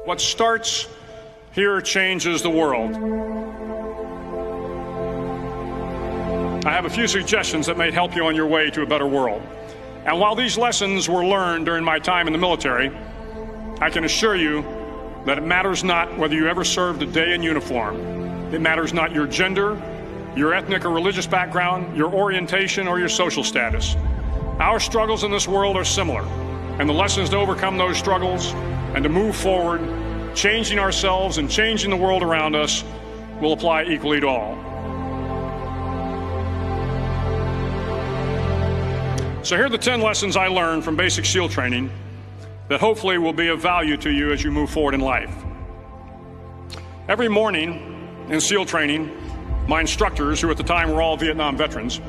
What starts here changes the world. I have a few suggestions that may help you on your way to a better world. And while these lessons were learned during my time in the military, I can assure you that it matters not whether you ever served a day in uniform. It matters not your gender, your ethnic or religious background, your orientation, or your social status. Our struggles in this world are similar, and the lessons to overcome those struggles and to move forward, changing ourselves and changing the world around us, will apply equally to all. So here are the 10 lessons I learned from basic SEAL training that hopefully will be of value to you as you move forward in life. Every morning in SEAL training, my instructors, who at the time were all Vietnam veterans,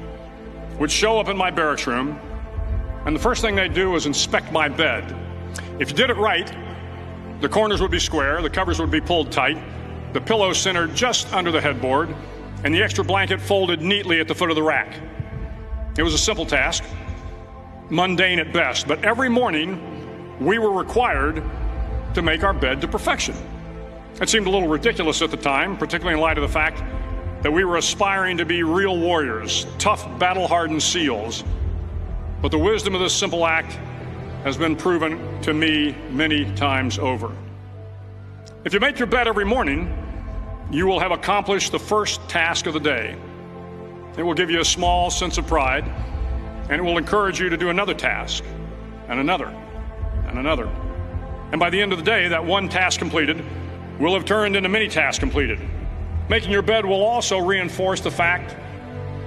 would show up in my barracks room, and the first thing they'd do was inspect my bed. If you did it right, the corners would be square, the covers would be pulled tight, the pillow centered just under the headboard, and the extra blanket folded neatly at the foot of the rack. It was a simple task, mundane at best, but every morning we were required to make our bed to perfection. It seemed a little ridiculous at the time, particularly in light of the fact that we were aspiring to be real warriors, tough, battle-hardened SEALs. But the wisdom of this simple act has been proven to me many times over. If you make your bed every morning, you will have accomplished the first task of the day. It will give you a small sense of pride, and it will encourage you to do another task, and another, and another. And by the end of the day, that one task completed will have turned into many tasks completed. Making your bed will also reinforce the fact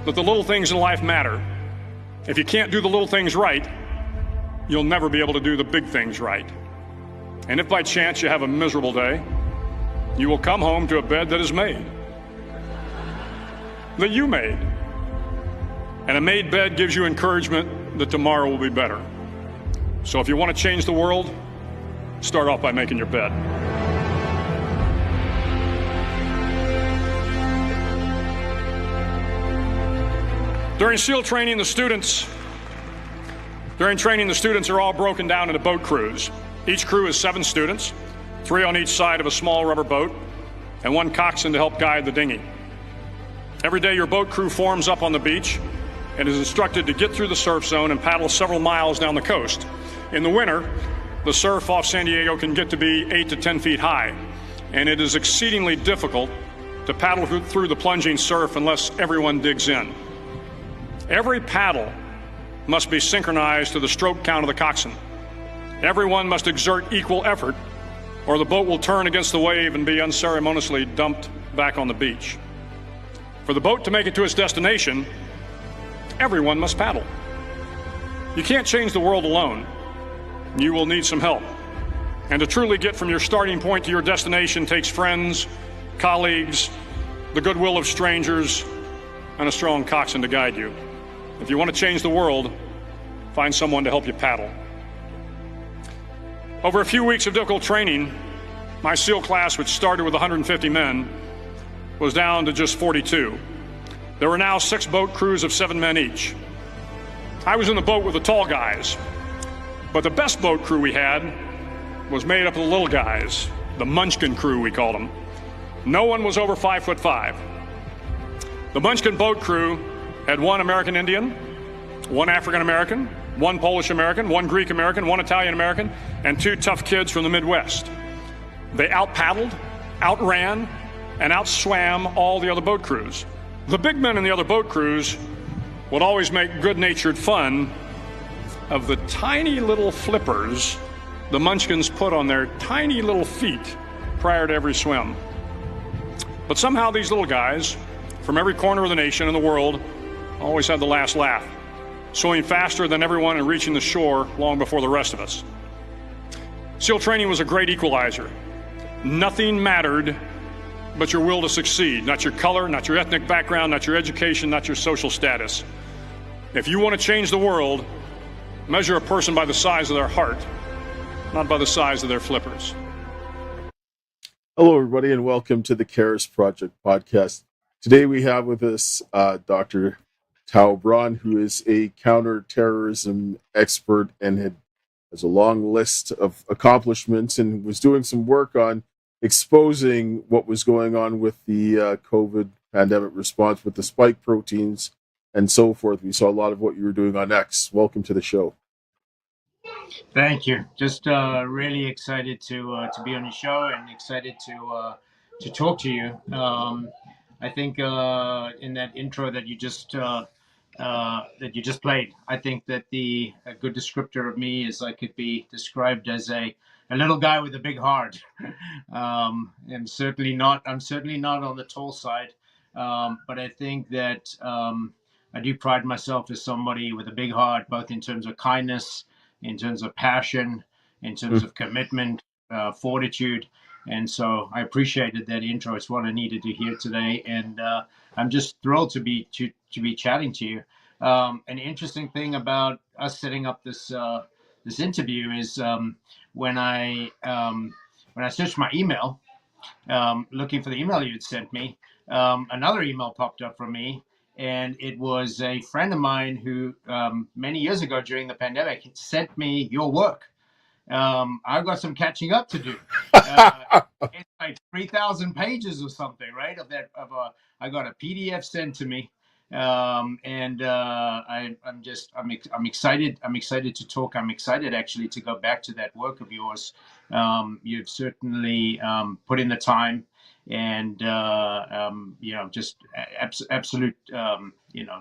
that the little things in life matter. If you can't do the little things right, you'll never be able to do the big things right. And if by chance you have a miserable day, you will come home to a bed that is made, that you made. And a made bed gives you encouragement that tomorrow will be better. So if you want to change the world, start off by making your bed. During SEAL training, the students are all broken down into boat crews. Each crew is 7 students, 3 on each side of a small rubber boat, and 1 coxswain to help guide the dinghy. Every day, your boat crew forms up on the beach and is instructed to get through the surf zone and paddle several miles down the coast. In the winter, the surf off San Diego can get to be 8 to 10 feet high, and it is exceedingly difficult to paddle through the plunging surf unless everyone digs in. Every paddle must be synchronized to the stroke count of the coxswain. Everyone must exert equal effort, or the boat will turn against the wave and be unceremoniously dumped back on the beach. For the boat to make it to its destination, everyone must paddle. You can't change the world alone. You will need some help. And to truly get from your starting point to your destination takes friends, colleagues, the goodwill of strangers, and a strong coxswain to guide you. If you want to change the world, find someone to help you paddle. Over a few weeks of difficult training, my SEAL class, which started with 150 men, was down to just 42. There were now 6 boat crews of 7 men each. I was in the boat with the tall guys, but the best boat crew we had was made up of the little guys, the Munchkin crew, we called them. No one was over 5'5". The Munchkin boat crew had 1 American Indian, 1 African American, 1 Polish American, 1 Greek American, 1 Italian American, and 2 tough kids from the Midwest. They out-paddled, outran, and outswam all the other boat crews. The big men in the other boat crews would always make good-natured fun of the tiny little flippers the Munchkins put on their tiny little feet prior to every swim. But somehow these little guys from every corner of the nation and the world always had the last laugh, swimming faster than everyone and reaching the shore long before the rest of us. SEAL training was a great equalizer. Nothing mattered but your will to succeed, not your color, not your ethnic background, not your education, not your social status. If you want to change the world, measure a person by the size of their heart, not by the size of their flippers. Hello, everybody, and welcome to the CARES Project podcast. Today we have with us Dr. Braun, who is a counterterrorism expert and had has a long list of accomplishments and was doing some work on exposing what was going on with the COVID pandemic response with the spike proteins and so forth. We saw a lot of what you were doing on X. Welcome to the show. Thank you. Just really excited to be on your show and excited to talk to you. I think in that intro that you just played, I think that a good descriptor of me is I could be described as a little guy with a big heart. I'm certainly not on the tall side, but I think that I do pride myself as somebody with a big heart, both in terms of kindness, in terms of passion, in terms of commitment, fortitude. And so I appreciated that intro. It's what I needed to hear today. And I'm just thrilled to be chatting to you. An interesting thing about us setting up this interview is when I searched my email, looking for the email you had sent me, another email popped up from me, and it was a friend of mine who many years ago during the pandemic sent me your work. I've got some catching up to do. It's like 3,000 pages or something, right? I got a PDF sent to me, and I'm excited. I'm excited to talk. I'm excited actually to go back to that work of yours. You've certainly put in the time, and just absolute,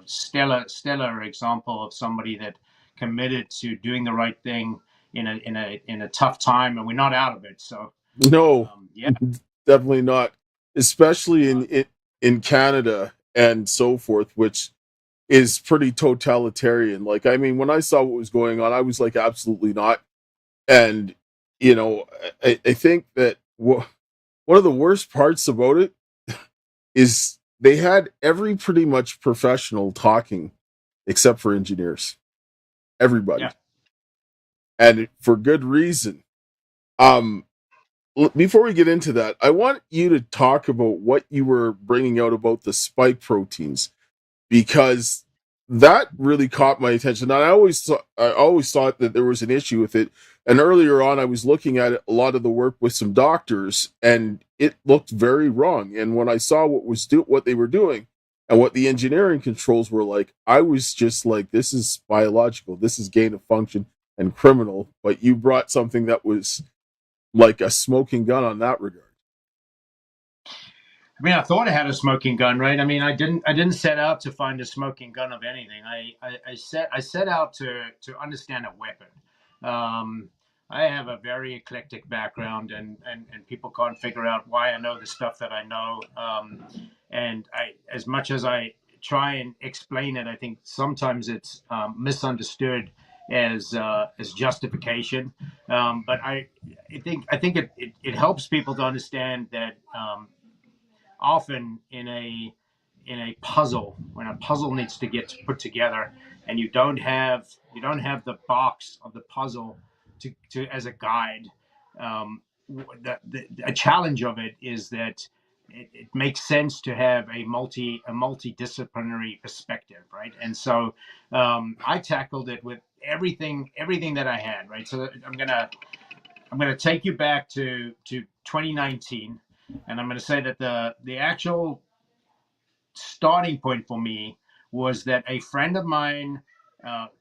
stellar example of somebody that committed to doing the right thing in a tough time, and we're not out of it. So No, yeah, definitely not, especially in Canada and so forth, which is pretty totalitarian. Like, I mean, when I saw what was going on, I was like, absolutely not. And I think that one of the worst parts about it is they had every pretty much professional talking except for engineers. Everybody. yeah. And for good reason. Um, before we get into that, I want you to talk about what you were bringing out about the spike proteins, because that really caught my attention. And I always thought that there was an issue with it. And earlier on, I was looking at a lot of the work with some doctors, and it looked very wrong. And when I saw what they were doing and what the engineering controls were like, I was just like, this is biological, this is gain of function and criminal. But you brought something that was like a smoking gun on that regard. I mean, I thought I had a smoking gun, right? I mean, I didn't set out to find a smoking gun of anything. I set out to understand a weapon. Um, I have a very eclectic background, and people can't figure out why I know the stuff that I know. And as much as I try and explain it, I think sometimes it's misunderstood as justification. But I think it helps people to understand that. Often in a puzzle, when a puzzle needs to get put together and you don't have the box of the puzzle to as a guide, a challenge of it is that it makes sense to have a multidisciplinary perspective, right? And so I tackled it with everything that I had, right? So I'm gonna take you back to 2019, and I'm gonna say that the actual starting point for me was that a friend of mine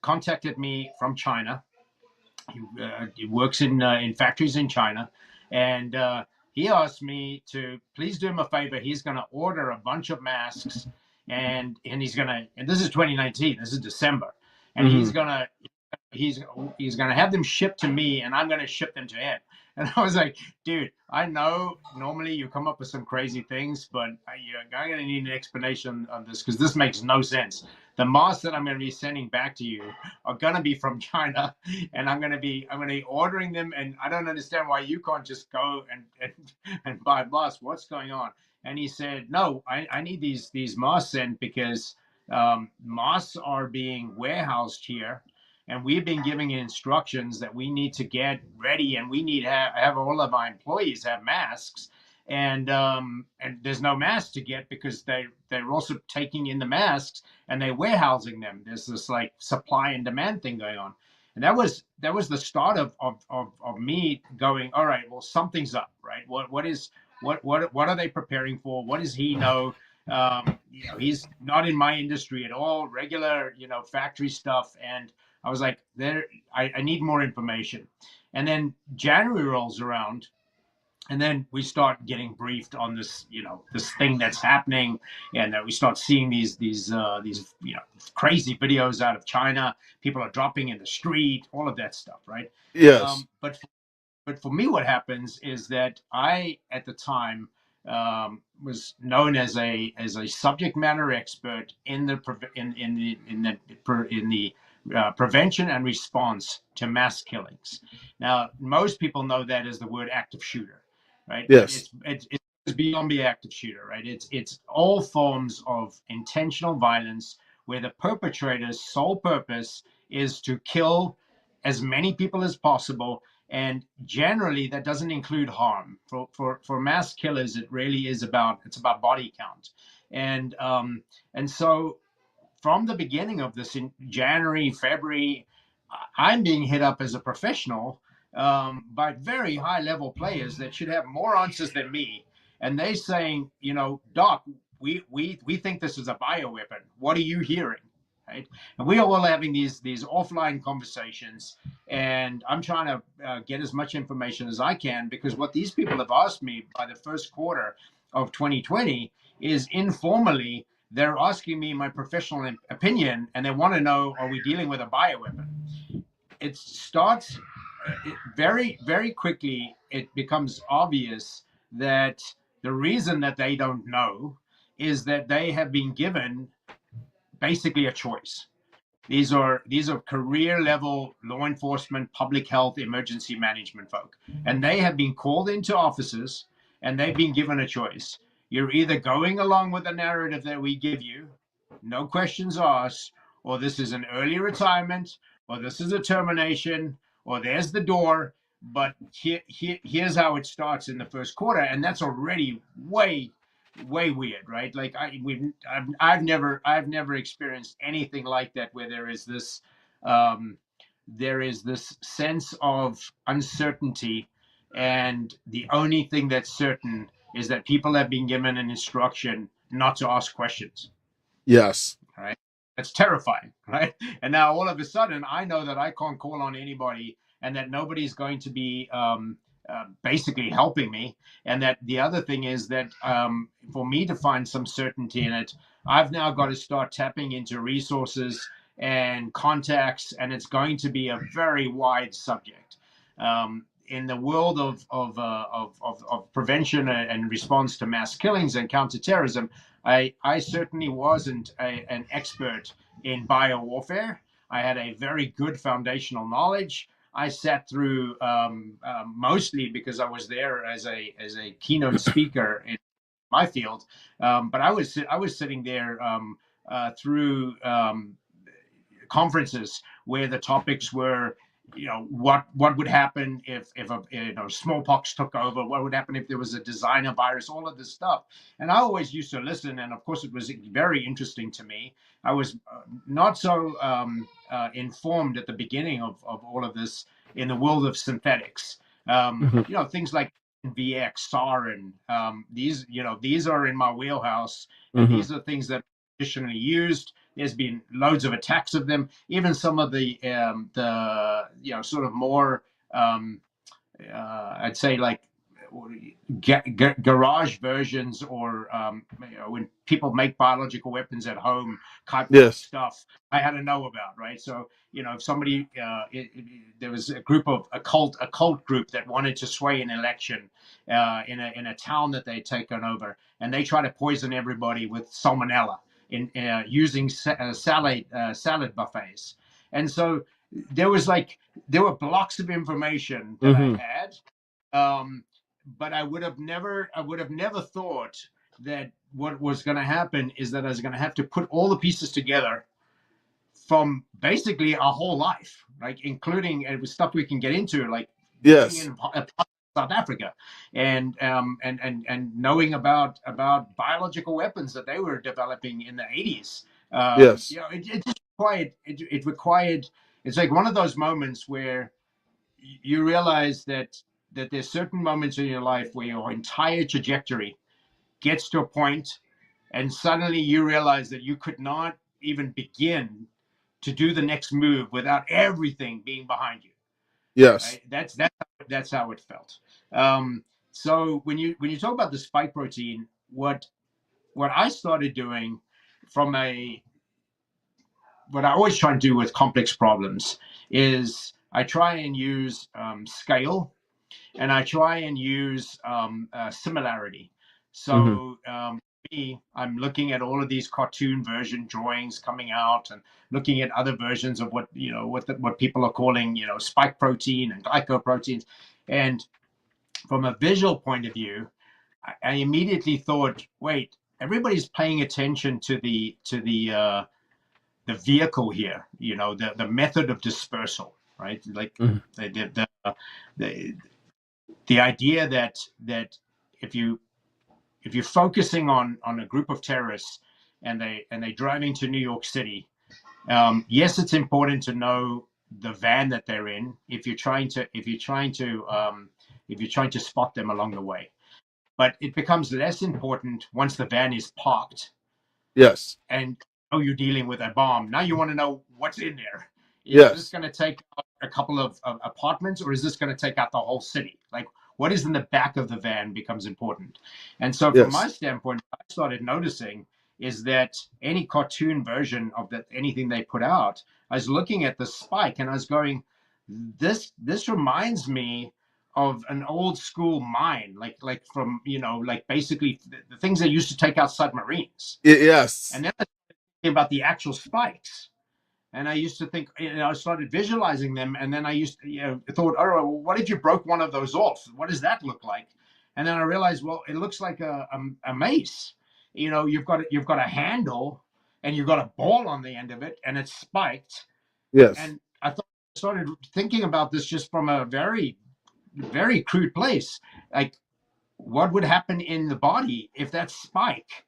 contacted me from China. He works in factories in China, and he asked me to please do him a favor. He's going to order a bunch of masks, and this is 2019. This is December, and Mm-hmm. he's gonna have them shipped to me, and I'm gonna ship them to him. And I was like, dude, I know normally you come up with some crazy things, but I'm gonna need an explanation on this because this makes no sense. The masks that I'm gonna be sending back to you are gonna be from China, and I'm gonna be ordering them, and I don't understand why you can't just go and buy masks. What's going on? And he said, no, I need these masks sent because masks are being warehoused here, and we've been giving instructions that we need to get ready, and we need to have all of our employees have masks, and there's no masks to get because they're also taking in the masks and they're warehousing them. There's this like supply and demand thing going on. And that was the start of me going, all right, well, something's up, right? What are they preparing for? What does he know? He's not in my industry at all, regular, factory stuff. And I was like, I need more information. And then January rolls around, and then we start getting briefed on this, this thing that's happening, and we start seeing these crazy videos out of China. People are dropping in the street, all of that stuff, right? Yes. But for me, what happens is that I, at the time, was known as a subject matter expert in the prevention and response to mass killings. Now, most people know that as the word active shooter, right? But Yes. it's beyond the active shooter, right? It's all forms of intentional violence where the perpetrator's sole purpose is to kill as many people as possible, and generally that doesn't include harm. For mass killers, it really is about body count. And so from the beginning of this, in January, February, I'm being hit up as a professional by very high level players that should have more answers than me. And they saying, Doc, we think this is a bioweapon. What are you hearing? Right? And we are all having these offline conversations, and I'm trying to get as much information as I can, because what these people have asked me by the first quarter of 2020 is informally, they're asking me my professional opinion, and they want to know, are we dealing with a bioweapon? It starts very, very quickly. It becomes obvious that the reason that they don't know is that they have been given basically a choice. These are career level law enforcement, public health, emergency management folk, and they have been called into offices, and they've been given a choice. You're either going along with the narrative that we give you, no questions asked, or this is an early retirement, or this is a termination, or there's the door. But here's how it starts in the first quarter, and that's already way weird, right? Like I've never experienced anything like that, where um, there is this sense of uncertainty, and the only thing that's certain is that people have been given an instruction not to ask questions. Yes. Right? That's terrifying, right? And now all of a sudden, I know that I can't call on anybody, and that nobody's going to be basically helping me. And that the other thing is that for me to find some certainty in it, I've now got to start tapping into resources and contacts, and it's going to be a very wide subject. In the world of prevention and response to mass killings and counterterrorism, I certainly wasn't an expert in biowarfare. I had a very good foundational knowledge. I sat through mostly because I was there as a keynote speaker in my field, but I was sitting there through conferences where the topics were, what would happen if a smallpox took over, what would happen if there was a designer virus, all of this stuff. And I always used to listen, and of course it was very interesting to me. I was not so informed at the beginning of all of this in the world of synthetics. Things like VX, Sarin, these are in my wheelhouse, and these are things that are traditionally used. There's been loads of attacks of them. Even some of the sort of more I'd say like garage versions, or when people make biological weapons at home type of Yes. stuff, I had to know about, right? So if somebody there was a group of a cult group that wanted to sway an election in a town that they'd taken over, and they try to poison everybody with salmonella in using salad buffets. And so there were blocks of information that I had, but I would have never thought that what was going to happen is that I was going to have to put all the pieces together from basically our whole life, like including, and it was stuff we can get into, like living Yes. in South Africa, and knowing about biological weapons that they were developing in the 80s. Yes. It just required it's like one of those moments where you realize that there's certain moments in your life where your entire trajectory gets to a point, and suddenly you realize that you could not even begin to do the next move without everything being behind you. Yes. Right? That's how it felt. So when you talk about the spike protein, what I started doing from a what I always try to do with complex problems is I try and use scale, and I try and use similarity. Hmm. So me, I'm looking at all of these cartoon version drawings coming out, and looking at other versions of what people are calling spike protein and glycoproteins, and from a visual point of view, I immediately thought, wait, everybody's paying attention to the vehicle here, the method of dispersal, right? Like Hmm. the the idea that if you if you're focusing on a group of terrorists and they driving to New York City, yes, it's important to know the van that they're in if you're trying to spot them along the way. But it becomes less important once the van is parked Yes. and you're dealing with a bomb. Now you want to know what's in there. Is this Yes. going to take out a couple of apartments, or is this going to take out the whole city? Like, what is in the back of the van becomes important. And so, from my Yes. standpoint, what I started noticing is that any cartoon version of that, anything they put out, I was looking at the spike and I was going, this reminds me of an old school mine, like from like basically the things they used to take out submarines. Yes. And then I think about the actual spikes. And I used to think, I started visualizing them. And then I thought, oh, well, what if you broke one of those off? What does that look like? And then I realized, well, it looks like a mace. You've got a handle and you've got a ball on the end of it and it's spiked. Yes. And I started thinking about this just from a very, very crude place. Like, what would happen in the body if that spike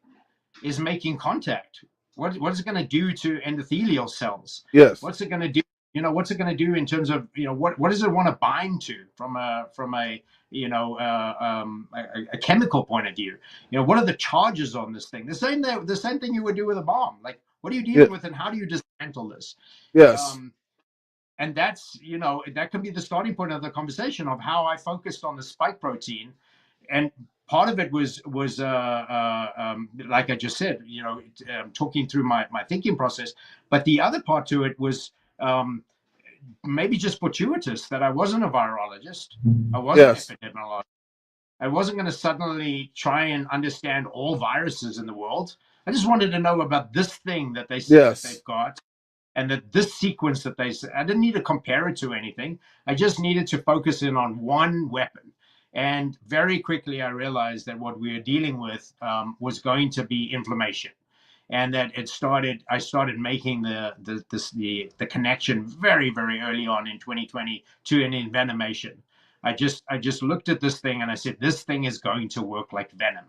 is making contact? What's it going to do to endothelial cells? Yes. What's it going to do? What's it going to do in terms of what does it want to bind to from a a chemical point of view? What are the charges on this thing? The same thing you would do with a bomb. Like, what are you Yeah. dealing with, and how do you dismantle this? Yes. Um, and that can be the starting point of the conversation of how I focused on the spike protein. And part of it was like I just said, talking through my thinking process. But the other part to it was um, maybe just fortuitous that I wasn't a virologist, I wasn't Yes. epidemiologist, I wasn't going to suddenly try and understand all viruses in the world. I just wanted to know about this thing that Yes. they've got, and that this sequence that I didn't need to compare it to anything. I just needed to focus in on one weapon. And very quickly, I realized that what we were dealing with was going to be inflammation, and that I started making the connection very, very early on in 2020 to an envenomation. I just looked at this thing and I said, this thing is going to work like venom.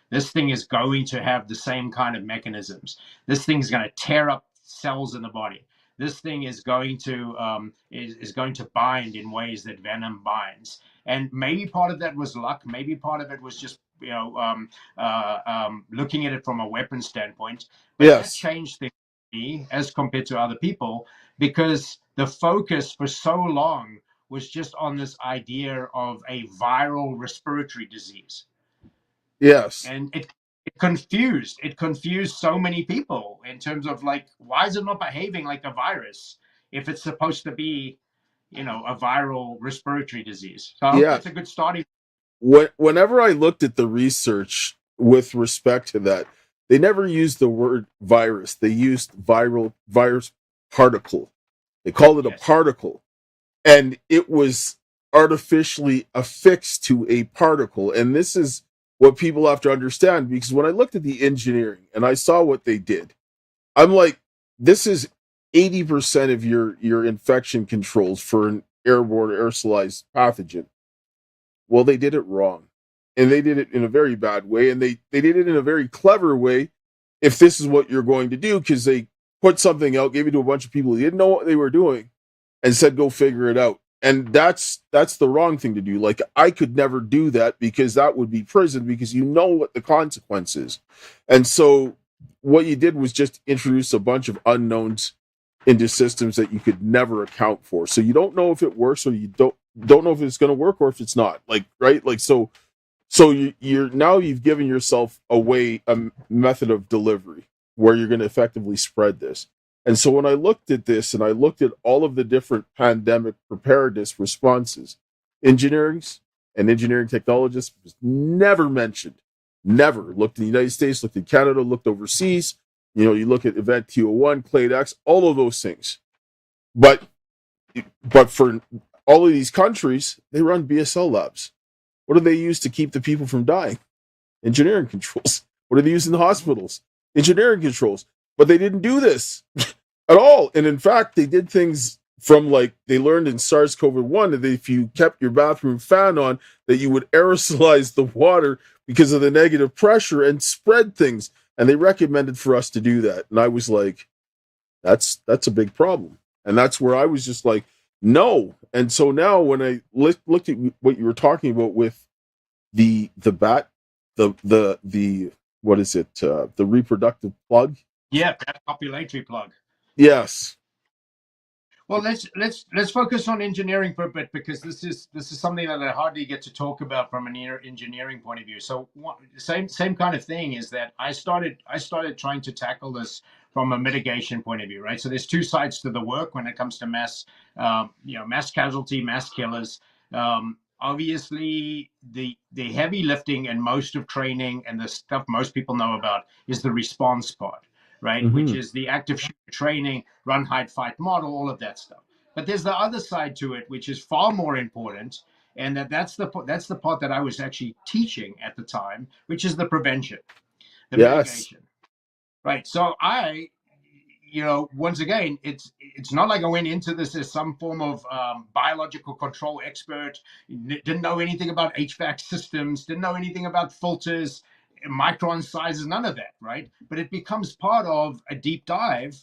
This thing is going to have the same kind of mechanisms. This thing is going to tear up cells in the body. This thing is going to is going to bind in ways that venom binds. And maybe part of that was luck. Maybe part of it was just looking at it from a weapon standpoint. But that Yes. changed things for me as compared to other people, because the focus for so long was just on this idea of a viral respiratory disease. Yes. And it confused so many people in terms of, like, why is it not behaving like a virus if it's supposed to be a viral respiratory disease? So I hope Yeah. that's a good starting. Whenever I looked at the research with respect to that, they never used the word virus. They used virus particle. They called it a Yes. particle, and it was artificially affixed to a particle. And this is what people have to understand, because when I looked at the engineering and I saw what they did, I'm like, this is 80% of your infection controls for an airborne aerosolized pathogen. Well, they did it wrong. And they did it in a very bad way. And they did it in a very clever way, if this is what you're going to do, because they put something out, gave it to a bunch of people who didn't know what they were doing. and said, go figure it out. And that's the wrong thing to do. Like, I could never do that, because that would be prison, because you know what the consequence is. And so what you did was just introduce a bunch of unknowns into systems that you could never account for. So you don't know if it works, or you don't know if it's going to work, or if it's not. Like, right? Like, so you're now, you've given yourself a method of delivery where you're going to effectively spread this. And so when I looked at this, and I looked at all of the different pandemic preparedness responses, engineering and engineering technologists was never mentioned. Never. Looked in the United States, looked in Canada, looked overseas. You look at Event 201, Clade X, all of those things. But for all of these countries, they run BSL labs. What do they use to keep the people from dying? Engineering controls. What do they use in the hospitals? Engineering controls. But they didn't do this at all. And in fact, they did things from, like, they learned in SARS-CoV-1 that if you kept your bathroom fan on, that you would aerosolize the water because of the negative pressure and spread things. And they recommended for us to do that. And I was like, that's a big problem. And that's where I was just like, no. And so now when I looked at what you were talking about with the bat, the what is it? The reproductive plug. Yeah, that copulatory plug. Yes. Well, let's focus on engineering for a bit, because this is something that I hardly get to talk about from an engineering point of view. So same kind of thing is that I started trying to tackle this from a mitigation point of view, right? So there's two sides to the work when it comes to mass casualty, mass killers. Obviously, the heavy lifting and most of training and the stuff most people know about is the response part, right? Mm-hmm. Which is the active shooter training, run, hide, fight model, all of that stuff. But there's the other side to it, which is far more important, and that's the part that I was actually teaching at the time, which is the prevention, the Yes. mitigation, right? So once again, it's not like I went into this as some form of biological control expert. Didn't know anything about HVAC systems. Didn't know anything about filters, micron sizes, none of that, right? But it becomes part of a deep dive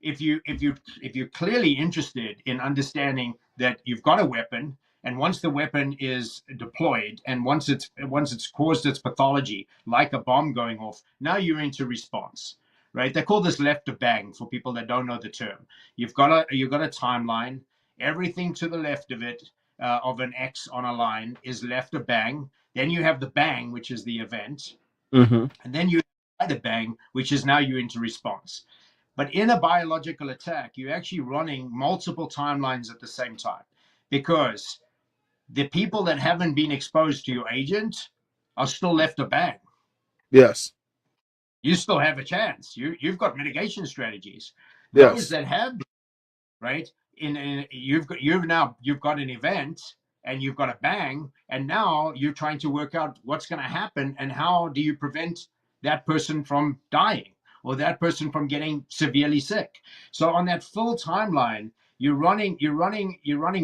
if you're clearly interested in understanding that you've got a weapon, and once the weapon is deployed, and once it's caused its pathology, like a bomb going off, now you're into response, right? They call this left of bang for people that don't know the term. You've got a timeline. Everything to the left of it, of an X on a line, is left of bang. Then you have the bang, which is the event, Mm-hmm. and then you have the bang, which is now you're into response. But in a biological attack, you're actually running multiple timelines at the same time, because the people that haven't been exposed to your agent are still left of bang. Yes. You still have a chance. You've got mitigation strategies. Those Yes. that have, right? You've got an event, and you've got a bang, and now you're trying to work out what's going to happen and how do you prevent that person from dying, or that person from getting severely sick. So on that full timeline, you're running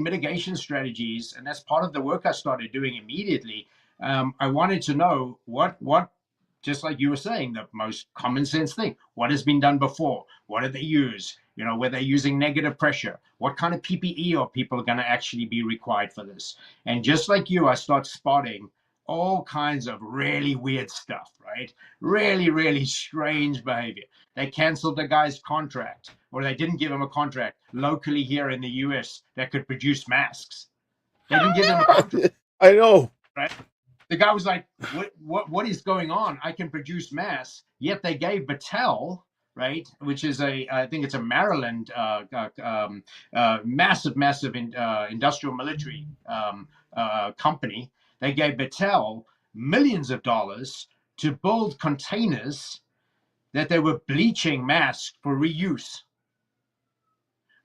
mitigation strategies, and that's part of the work I started doing immediately. I wanted to know what just like you were saying, the most common sense thing. What has been done before? What do they use? Were they using negative pressure? What kind of PPE are people going to actually be required for this? And just like you, I start spotting all kinds of really weird stuff, right? Really, really strange behavior. They canceled the guy's contract, or they didn't give him a contract locally here in the US that could produce masks. They didn't give him a contract, I know. right? The guy was like, what is going on? I can produce masks. Yet they gave Battelle, right, which is I think it's a Maryland massive industrial military company. They gave Battelle millions of dollars to build containers that they were bleaching masks for reuse.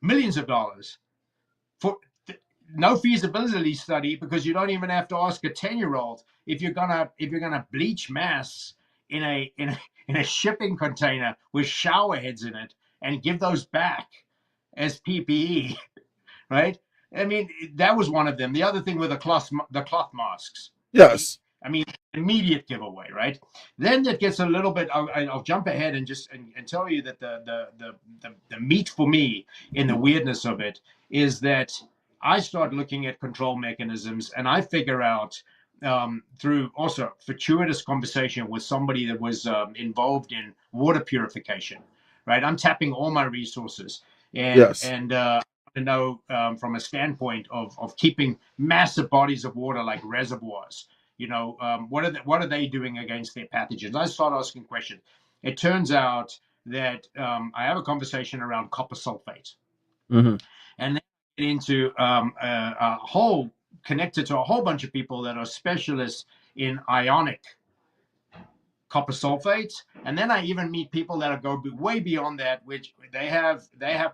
Millions of dollars for no feasibility study, because you don't even have to ask a 10-year-old if you're gonna bleach masks in a shipping container with shower heads in it and give those back as PPE, right? I mean, that was one of them. The other thing were the cloth masks, right? Yes. I mean, immediate giveaway, right? Then that gets a little bit. I'll jump ahead and just and tell you that the meat for me in the weirdness of it is that I start looking at control mechanisms, and I figure out through also fortuitous conversation with somebody that was involved in water purification, right? I'm tapping all my resources, and Yes. to know from a standpoint of keeping massive bodies of water like reservoirs. What are they doing against their pathogens? I start asking questions. It turns out that I have a conversation around copper sulfate, Hmm. and then get into a whole connected to a whole bunch of people that are specialists in ionic copper sulfate, and then I even meet people that go way beyond that, which they have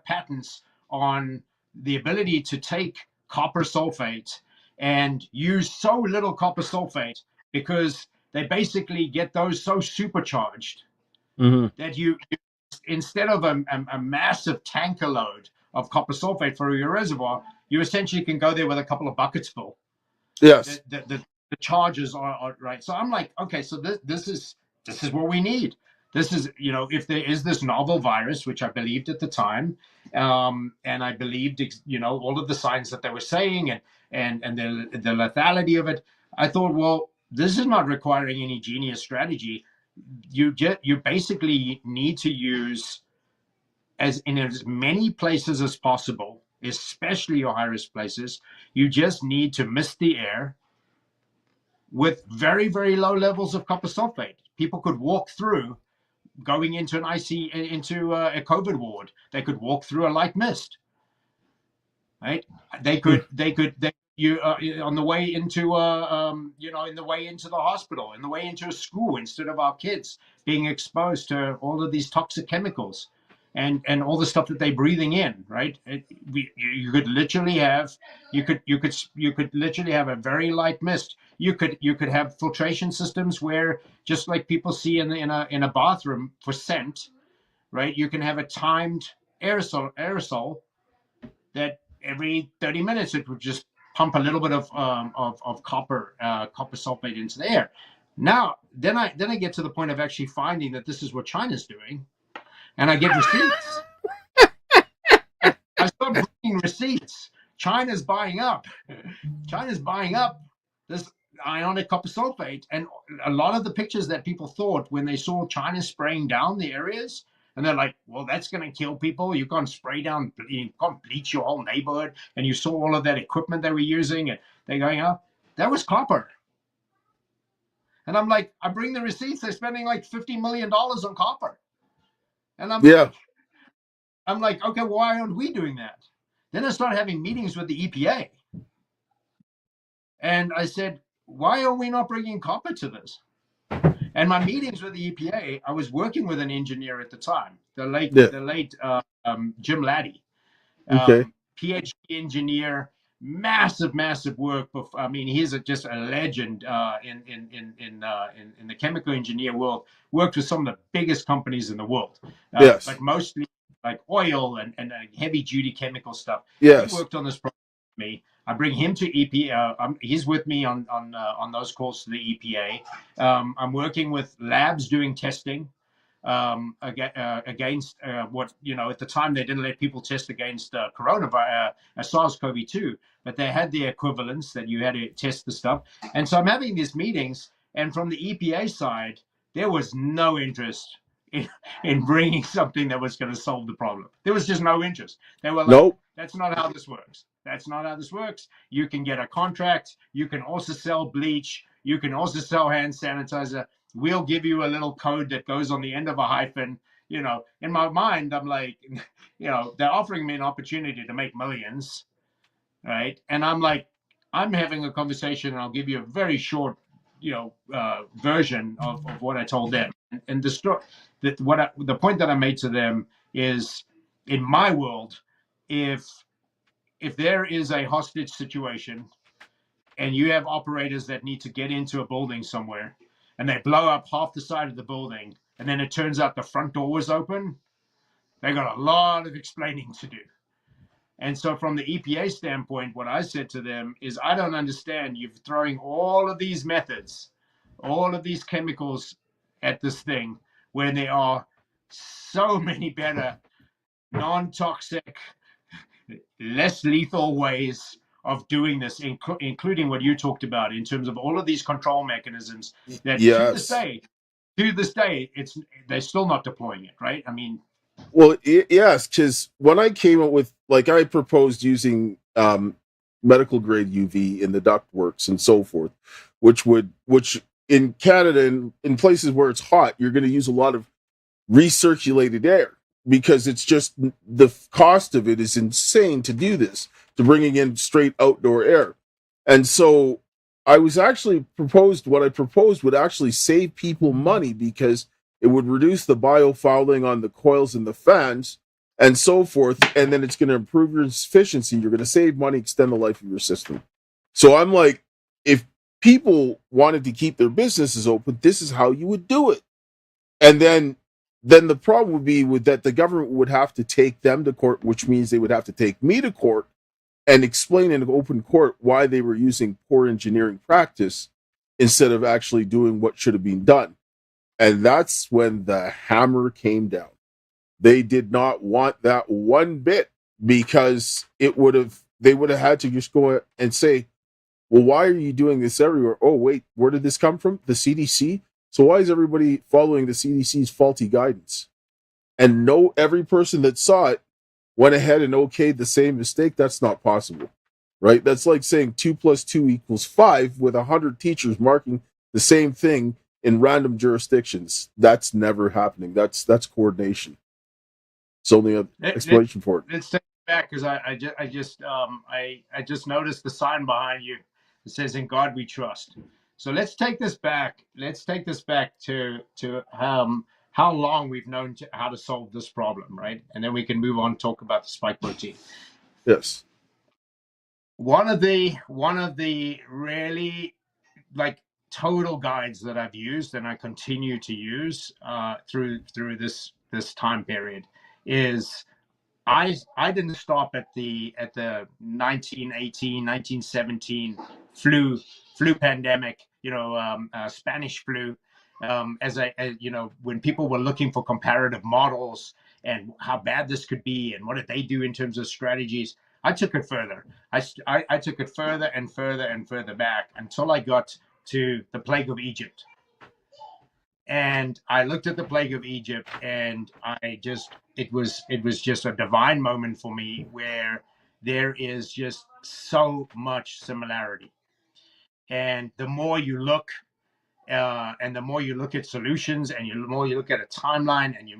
patents on the ability to take copper sulfate and use so little copper sulfate because they basically get those so supercharged Hmm. that you instead of a massive tanker load of copper sulfate for your reservoir, you essentially can go there with a couple of buckets full. Yes. The charges are right. So I'm like, okay, so this is what we need. This is, if there is this novel virus, which I believed at the time, and I believed, all of the signs that they were saying and the lethality of it, I thought, well, this is not requiring any genius strategy. You basically need to use as many places as possible, especially your high risk places. You just need to mist the air with very, very low levels of copper sulfate. People could walk through going into an into a COVID ward. They could walk through a light mist, right? You on the way into in the way into the hospital, in the way into a school, instead of our kids being exposed to all of these toxic chemicals and all the stuff that they're breathing in, right? You could literally have you could literally have a very light mist. You could have filtration systems where, just like people see in a bathroom for scent, right? You can have a timed aerosol that every 30 minutes it would just pump a little bit of copper sulfate into the air. Now, then I get to the point of actually finding that this is what China's doing, and I get receipts. I start bringing receipts. China's buying up. China's buying up this ionic copper sulfate, and a lot of the pictures that people thought when they saw China spraying down the areas, and they're like, well, that's going to kill people. You can't spray down, you can't bleach your whole neighborhood. And you saw all of that equipment they were using, and they're going, oh, that was copper. And I'm like, I bring the receipts. They're spending like $50 million on copper. And Yeah. I'm like, okay, why aren't we doing that? Then I started having meetings with the EPA. And I said, why are we not bringing copper to this? And my meetings with the EPA, I was working with an engineer at the time, the Yeah. late Jim Laddie, Okay. PhD engineer, massive work. I mean, he's just a legend in the chemical engineer world. Worked with some of the biggest companies in the world, Yes. but mostly like oil and heavy duty chemical stuff. He Yes. worked on this project with me. I bring him to EPA. He's with me on those calls to the EPA. I'm working with labs doing testing against what, at the time they didn't let people test against coronavirus, SARS-CoV-2, but they had the equivalents that you had to test the stuff. And so I'm having these meetings, and from the EPA side, there was no interest in bringing something that was going to solve the problem. There was just no interest. They were like, Nope. that's not how this works. That's not how this works. You can get a contract. You can also sell bleach. You can also sell hand sanitizer. We'll give you a little code that goes on the end of a hyphen. In my mind, I'm like, they're offering me an opportunity to make millions, right? And I'm like, I'm having a conversation, and I'll give you a very short, version of what I told them. And the point that I made to them is, in my world, if there is a hostage situation and you have operators that need to get into a building somewhere, and they blow up half the side of the building, and then it turns out the front door was open, they got a lot of explaining to do. And so from the EPA standpoint, what I said to them is, I don't understand. You're throwing all of these methods all of these chemicals at this thing when there are so many better non-toxic, less lethal ways of doing this, including what you talked about in terms of all of these control mechanisms that Yes. to this day, they're still not deploying it, right? I mean, Well, yes, because when I came up with, like, I proposed using medical grade UV in the ductworks and so forth, which in Canada and in places where it's hot, you're going to use a lot of recirculated air because it's just the cost of it is insane to do this, to bringing in straight outdoor air. And so I was actually proposed what I proposed would actually save people money because it would reduce the biofouling on the coils and the fans and so forth, and then it's going to improve your efficiency. You're going to save money, extend the life of your system. So I'm like, if people wanted to keep their businesses open, this is how you would do it. And then the problem would be with that the government would have to take them to court, which means they would have to take me to court and explain in open court why they were using poor engineering practice instead of actually doing what should have been done. And that's when the hammer came down. They did not want that one bit because they would have had to just go and say, well, why are you doing this everywhere? Oh, wait, where did this come from? The CDC? So why is everybody following the CDC's faulty guidance? And no, every person that saw it went ahead and okayed the same mistake. That's not possible, right? That's like saying 2+2=5 with 100 teachers marking the same thing in random jurisdictions. That's never happening. That's coordination. It's only an explanation for it. Let's take it back because I just noticed the sign behind you. It says, "In God We Trust." So let's take this back. Let's take this back to how long we've known how to solve this problem, right? And then we can move on and talk about the spike protein. Yes. One of the really like total guides that I've used and I continue to use through this time period is I didn't stop at the 1918, 1917 flu pandemic, Spanish flu, when people were looking for comparative models and how bad this could be and what did they do in terms of strategies. I took it further. I took it further and further and further back until I got to the plague of Egypt. And I looked at the plague of Egypt, and it was just a divine moment for me where there is just so much similarity. And the more you look, and the more you look at solutions, and the more you look at a timeline, and you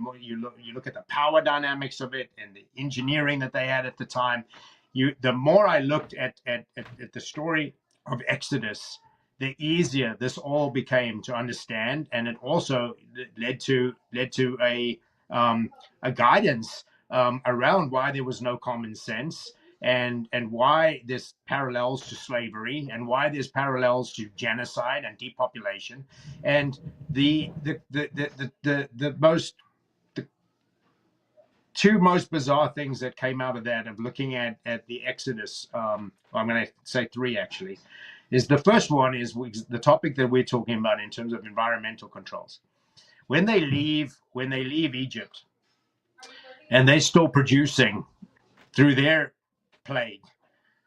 look at the power dynamics of it and the engineering that they had at the time, the more I looked at the story of Exodus, the easier this all became to understand, and it also led to a guidance around why there was no common sense, and why there's parallels to slavery, and why there's parallels to genocide and depopulation, and the two most bizarre things that came out of that, of looking at the Exodus. I'm going to say three actually. Is the first one is the topic that we're talking about in terms of environmental controls. When they leave Egypt, and they're still producing through their plague,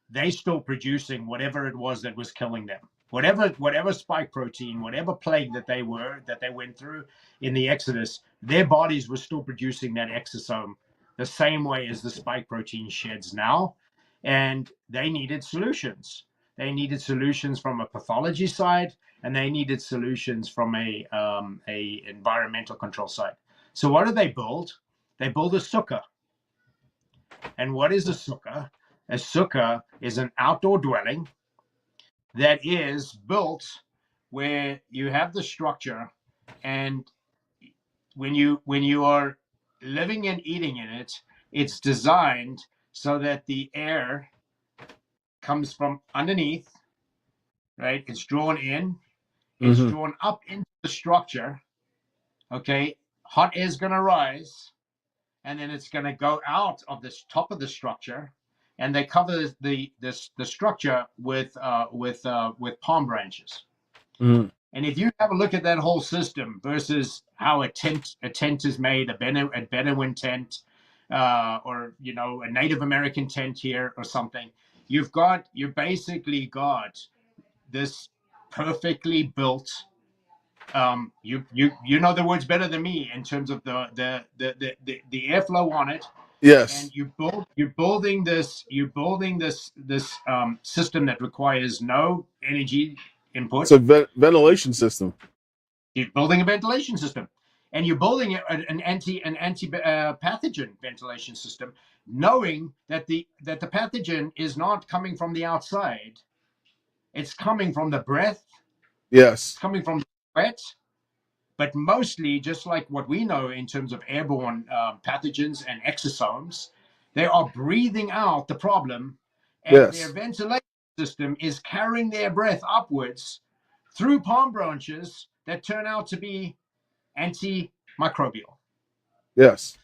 they still producing whatever it was that was killing them. Whatever spike protein, whatever plague that they went through in the Exodus, their bodies were still producing that exosome the same way as the spike protein sheds now. And they needed solutions. They needed solutions from a pathology side, and they needed solutions from a environmental control side. So what do they build? They build a sukkah. And what is a sukkah? A sukkah is an outdoor dwelling that is built where you have the structure, and when you are living and eating in it, it's designed so that the air comes from underneath, right? It's drawn in, it's Mm-hmm. drawn up into the structure. Okay, hot air is going to rise, and then it's going to go out of this top of the structure, and they cover the structure with palm branches. Mm-hmm. And if you have a look at that whole system versus how a tent is made, a Bedouin tent, or a Native American tent here or something, you basically got this perfectly built. You know the words better than me in terms of the airflow on it, and Yes. you're building this system that requires no energy It's input. a ventilation system. You're building a ventilation system, and you're building an anti pathogen ventilation system, knowing that the pathogen is not coming from the outside. It's coming from the breath. Yes. It's coming from the sweat. But mostly, just like what we know in terms of airborne pathogens and exosomes, they are breathing out the problem, and their Yes. ventilation system is carrying their breath upwards through palm branches that turn out to be antimicrobial. Yes.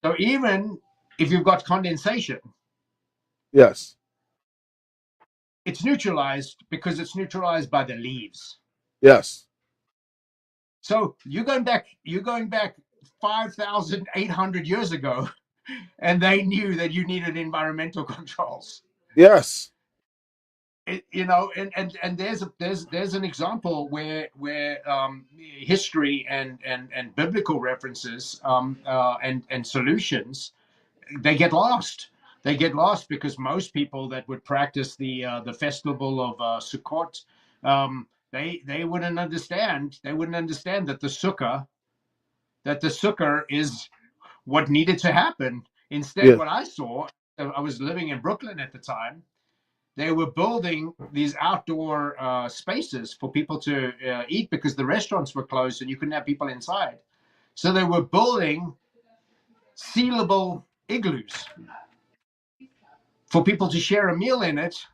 So even if you've got condensation, Yes. it's neutralized because it's neutralized by the leaves. Yes. So you're going back 5,800 years ago, and they knew that you needed environmental controls. Yes. And there's an example where history and biblical references and solutions, they get lost. They get lost because most people that would practice the festival of Sukkot, they wouldn't understand. They wouldn't understand that the sukkah is what needed to happen. Instead, Yeah. what I saw, I was living in Brooklyn at the time. They were building these outdoor spaces for people to eat because the restaurants were closed and you couldn't have people inside. So they were building sealable igloos for people to share a meal in it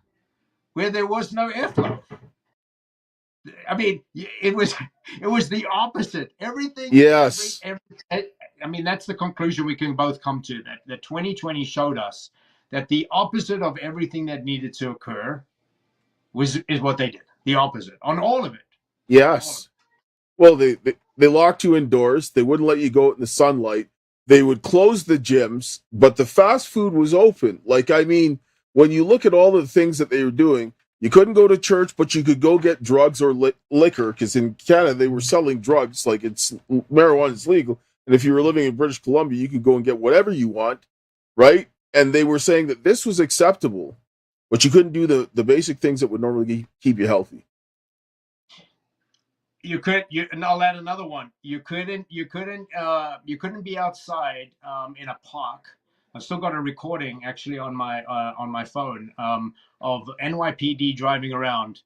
where there was no airflow. I mean, it was the opposite. Yes. I mean, that's the conclusion we can both come to, that 2020 showed us that the opposite of everything that needed to occur is what they did. The opposite on all of it. All of Yes. Well, they locked you indoors. They wouldn't let you go out in the sunlight. They would close the gyms, but the fast food was open. Like, I mean, when you look at all of the things that they were doing, you couldn't go to church, but you could go get drugs or liquor, because in Canada they were selling drugs. Like, it's marijuana is legal, and if you were living in British Columbia, you could go and get whatever you want, right? And they were saying that this was acceptable, but you couldn't do the basic things that would normally keep you healthy. and I'll add another one. You couldn't be outside in a park. I've still got a recording actually on my phone of NYPD driving around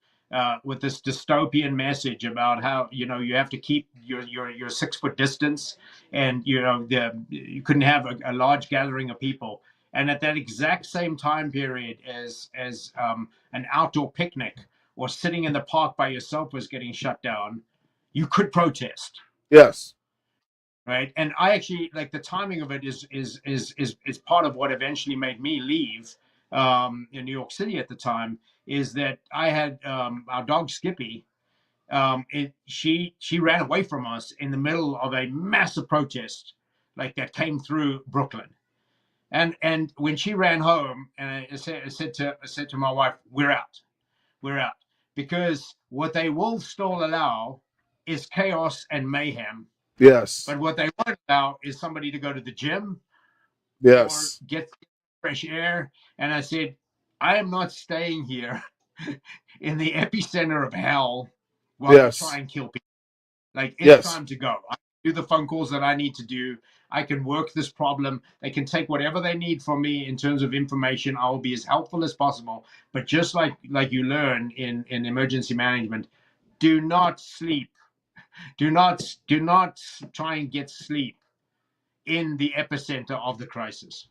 with this dystopian message about how you have to keep your 6 foot distance, and you couldn't have a large gathering of people. And at that exact same time period as an outdoor picnic or sitting in the park by yourself was getting shut down, you could protest, Yes. right? And I actually like the timing of it is part of what eventually made me leave in New York City at the time. Is that I had our dog Skippy. She ran away from us in the middle of a massive protest, like that came through Brooklyn. And when she ran home, and I said to my wife, we're out, because what they will still allow is chaos and mayhem. Yes. But what they won't allow is somebody to go to the gym or Yes. get fresh air. And I said, I am not staying here in the epicenter of hell while you try Yes. and kill people. Like, it's Yes. time to go. I do the phone calls that I need to do. I can work this problem. They can take whatever they need from me in terms of information. I will be as helpful as possible. But just like you learn in emergency management, do not sleep. Do not try and get sleep in the epicenter of the crisis.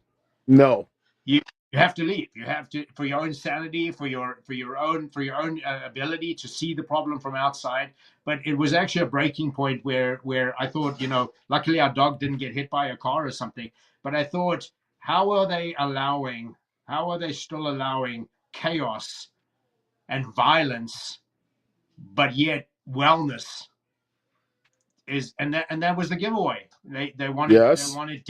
No. You have to leave. You have to, for your own sanity, for your own ability to see the problem from outside. But it was actually a breaking point where I thought, luckily our dog didn't get hit by a car or something. But I thought, how are they allowing? How are they still allowing chaos and violence, but yet wellness is, and that was the giveaway. They Yes. wanted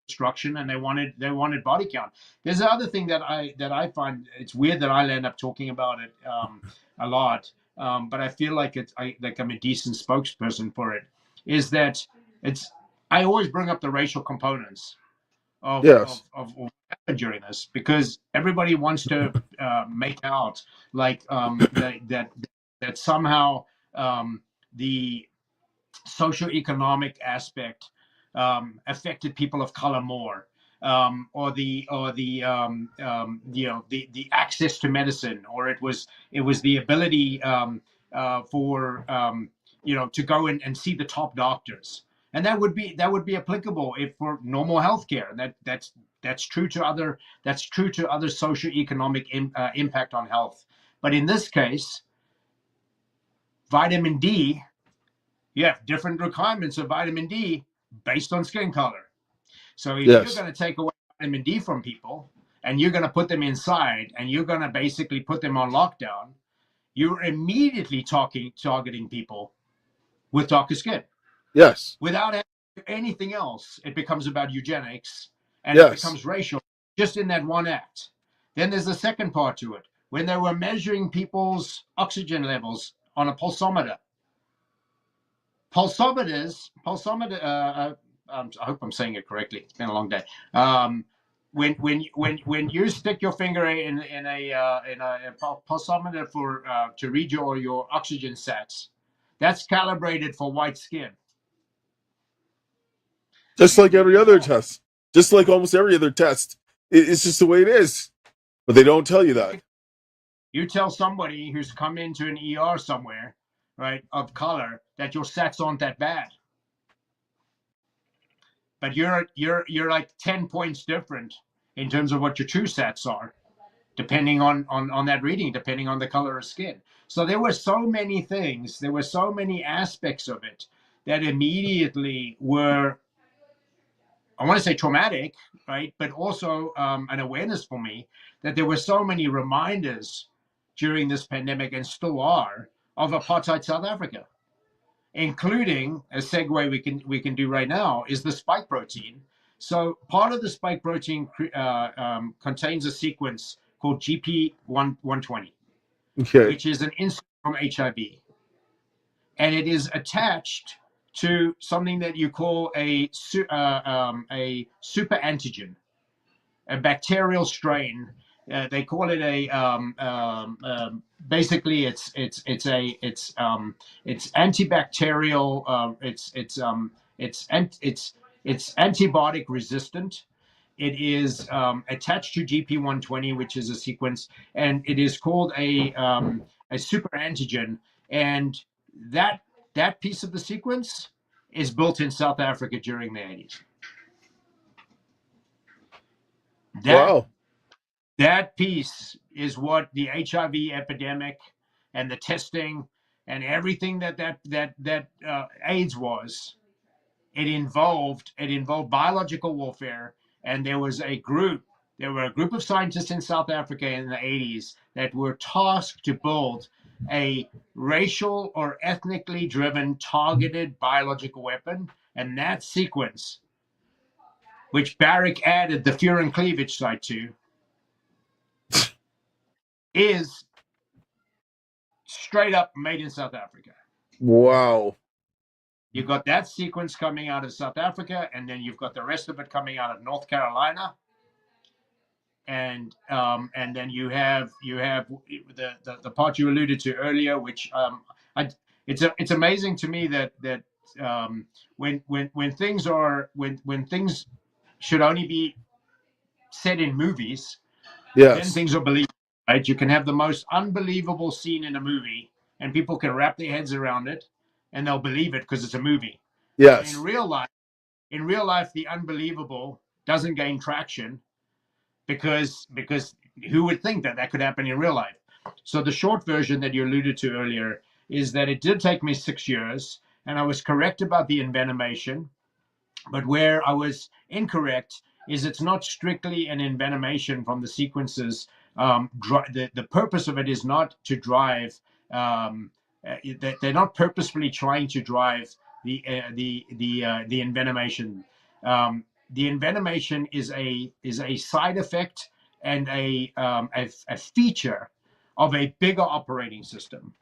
destruction, and they wanted body count. There's the other thing that I find, it's weird that I end up talking about it a lot, but I feel like I'm a decent spokesperson for it. Is that I always bring up the racial components Yes. of what happened during this, because everybody wants to make out like that somehow the socioeconomic aspect affected people of color more, or the access to medicine, or it was the ability for to go and see the top doctors, and that would be applicable if for normal healthcare, and that's true to other socioeconomic impact on health. But in this case, vitamin D, you have different requirements of vitamin D based on skin color. So if you're Yes. going to take away vitamin D from people and you're going to put them inside and you're going to basically put them on lockdown, you're immediately targeting people with darker skin. Yes. Without anything else, it becomes about eugenics, and it Yes. becomes racial just in that one act. Then there's the second part to it. When they were measuring people's oxygen levels on a pulsometer, I hope I'm saying it correctly. It's been a long day. When you stick your finger in a pulsometer for to read your oxygen sats, that's calibrated for white skin. Just like You every can other tell. test. Just like almost every other test. It's just the way it is. But they don't tell you that. You tell somebody who's come into an ER somewhere, right, of color, that your sats aren't that bad, but you're like 10 points different in terms of what your true sats are, depending on that reading, depending on the color of skin. So there were so many things, there were so many aspects of it that immediately were, I want to say, traumatic, right? But also an awareness for me that there were so many reminders during this pandemic, and still are, of apartheid South Africa, including a segue we can do right now is the spike protein. So part of the spike protein contains a sequence called GP120, Okay. which is an insert from HIV, and it is attached to something that you call a super antigen, a bacterial strain. They call it a basically it's antibacterial. It's antibiotic resistant. It is attached to GP120, which is a sequence, and it is called a super antigen. And that that piece of the sequence is built in South Africa during the 80s. That Wow. That piece is what the HIV epidemic and the testing and everything that AIDS was. It involved biological warfare, and there were a group of scientists in South Africa in the 80s that were tasked to build a racial or ethnically driven targeted biological weapon, and that sequence, which Barrick added the furin cleavage site to, is straight up made in South Africa. Wow. You've got that sequence coming out of South Africa, and then you've got the rest of it coming out of North Carolina, and then you have the part you alluded to earlier, which it's amazing to me that when things should only be said in movies, then Yes. things are believable, right? You can have the most unbelievable scene in a movie, and people can wrap their heads around it, and they'll believe it because it's a movie. But in Yes. real life, the unbelievable doesn't gain traction because who would think that could happen in real life? So the short version that you alluded to earlier is that it did take me 6 years, and I was correct about the envenomation. But where I was incorrect is it's not strictly an envenomation from the sequences. The purpose of it is not to drive they're not purposefully trying to drive the envenomation. The envenomation is a side effect and a feature of a bigger operating system.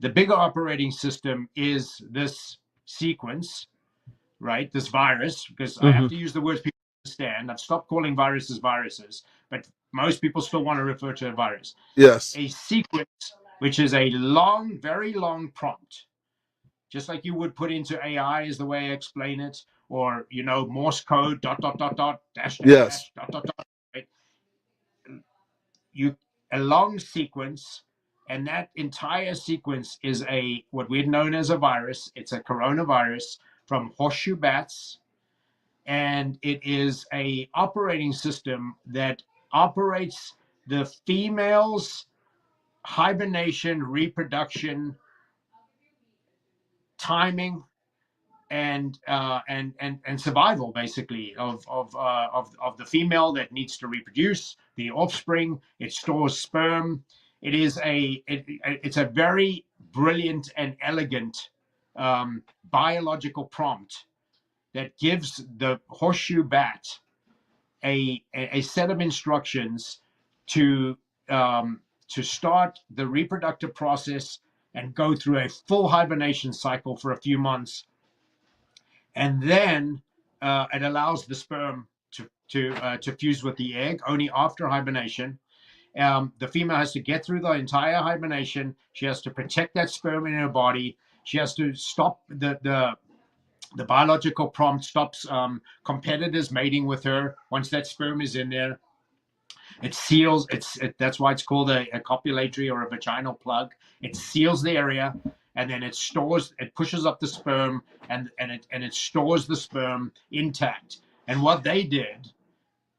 The bigger operating system is this sequence, right? This virus, because I have Hmm. to use the words people understand. I've stopped calling viruses viruses, but most people still want to refer to a virus. Yes. A sequence, which is a long, very long prompt, just like you would put into AI, is the way I explain it, or Morse code, dot dot dot dot, dash dash Yes. dash, dot dot dot. Right? You A long sequence, and that entire sequence is what we've known as a virus. It's a coronavirus from horseshoe bats, and it is a operating system that operates the female's hibernation, reproduction, timing, and survival, basically, of the female that needs to reproduce the offspring. It stores sperm. It's a very brilliant and elegant biological prompt that gives the horseshoe bat a set of instructions to start the reproductive process and go through a full hibernation cycle for a few months, and then it allows the sperm to fuse with the egg only after hibernation. The female has to get through the entire hibernation. She has to protect that sperm in her body. She has to stop the biological prompt, stops competitors mating with her once that sperm is in there. It seals. That's why it's called a copulatory or a vaginal plug. It seals the area, and then it stores. It pushes up the sperm, and it stores the sperm intact. And what they did,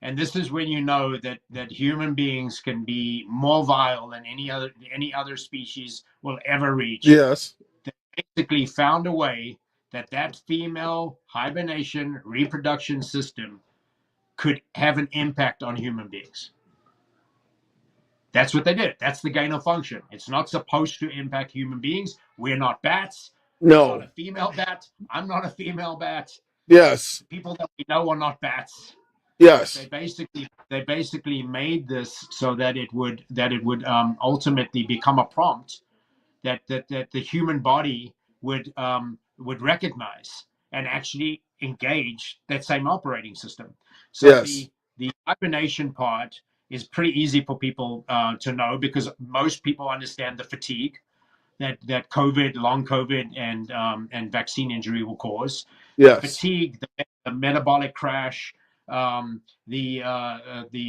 and this is when you know that human beings can be more vile than any other species will ever reach. Yes. They basically found a way that female hibernation reproduction system could have an impact on human beings. That's what they did. That's the gain of function. It's not supposed to impact human beings. We're not bats. You're not a No. female bat. I'm not a female bat. Yes. The people that we know are not bats. But they Yes. basically made this so that it would ultimately become a prompt that the human body would recognize and actually engage that same operating system. So Yes. the hibernation part is pretty easy for people to know, because most people understand the fatigue that COVID, long COVID, and vaccine injury will cause. The Yes. fatigue, the metabolic crash, the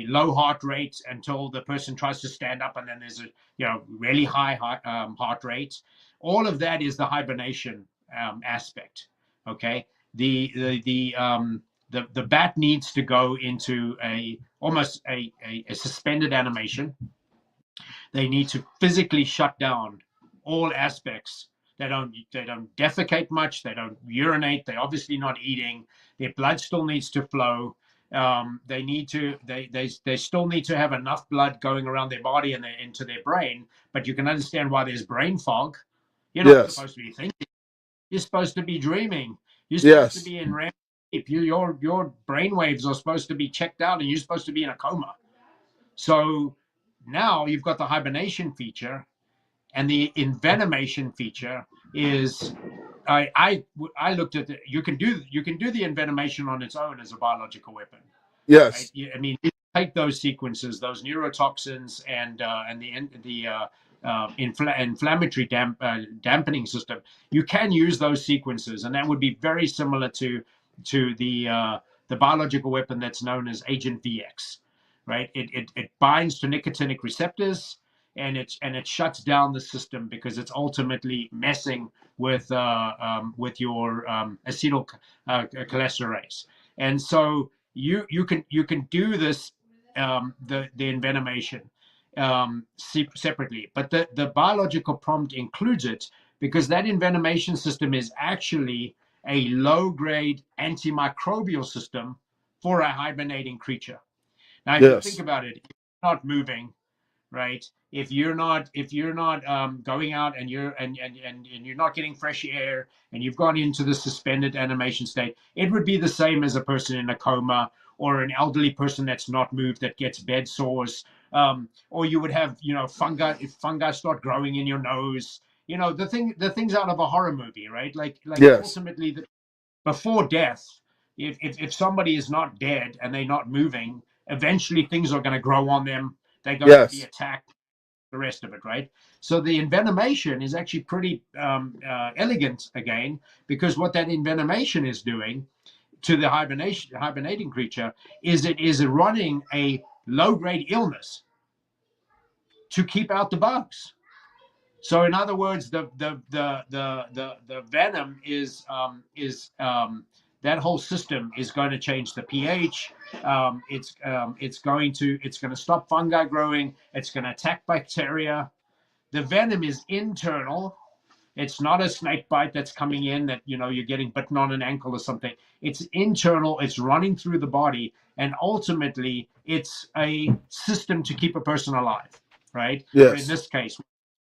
low heart rate until the person tries to stand up, and then there's a really high heart rate. All of that is the hibernation aspect. Okay, the bat needs to go into almost a suspended animation. They need to physically shut down all aspects. They don't defecate much. They don't urinate. They're obviously not eating. Their blood still needs to flow. They still need to have enough blood going around their body and into their brain. But you can understand why there's brain fog. You're not Yes. supposed to be thinking. You're supposed to be dreaming. You're supposed to Yes. be in REM sleep. Your brain waves are supposed to be checked out, and you're supposed to be in a coma. So now you've got the hibernation feature, and the envenomation feature is I looked at you can do the envenomation on its own as a biological weapon, right? Yes. I mean, you take those sequences, those neurotoxins, and inflammatory dampening system. You can use those sequences, and that would be very similar to the biological weapon that's known as Agent VX, right? It binds to nicotinic receptors, and it shuts down the system because it's ultimately messing with your acetyl cholinesterase. And so you can do this, the envenomation, separately, but the biological prompt includes it, because that envenomation system is actually a low grade antimicrobial system for a hibernating creature. Now, if you think Yes. about it, if you're not moving, right? If you're not going out and you're not getting fresh air and you've gone into the suspended animation state, it would be the same as a person in a coma or an elderly person that's not moved that gets bed sores. Or you would have, fungi, if fungi start growing in your nose, the things out of a horror movie, right? Like Yes. ultimately, before death, if somebody is not dead and they're not moving, eventually things are going to grow on them. They're going to be Yes. attacked, the rest of it, right? So the envenomation is actually pretty elegant again, because what that envenomation is doing to the hibernating creature is it is running a low-grade illness to keep out the bugs. So in other words, the venom is that whole system is going to change the pH. It's going to stop fungi growing. It's going to attack bacteria. The venom is internal. It's not a snake bite that's coming in that you're getting bitten on an ankle or something. It's internal. It's running through the body, and ultimately, it's a system to keep a person alive, right? Or in Yes. this case,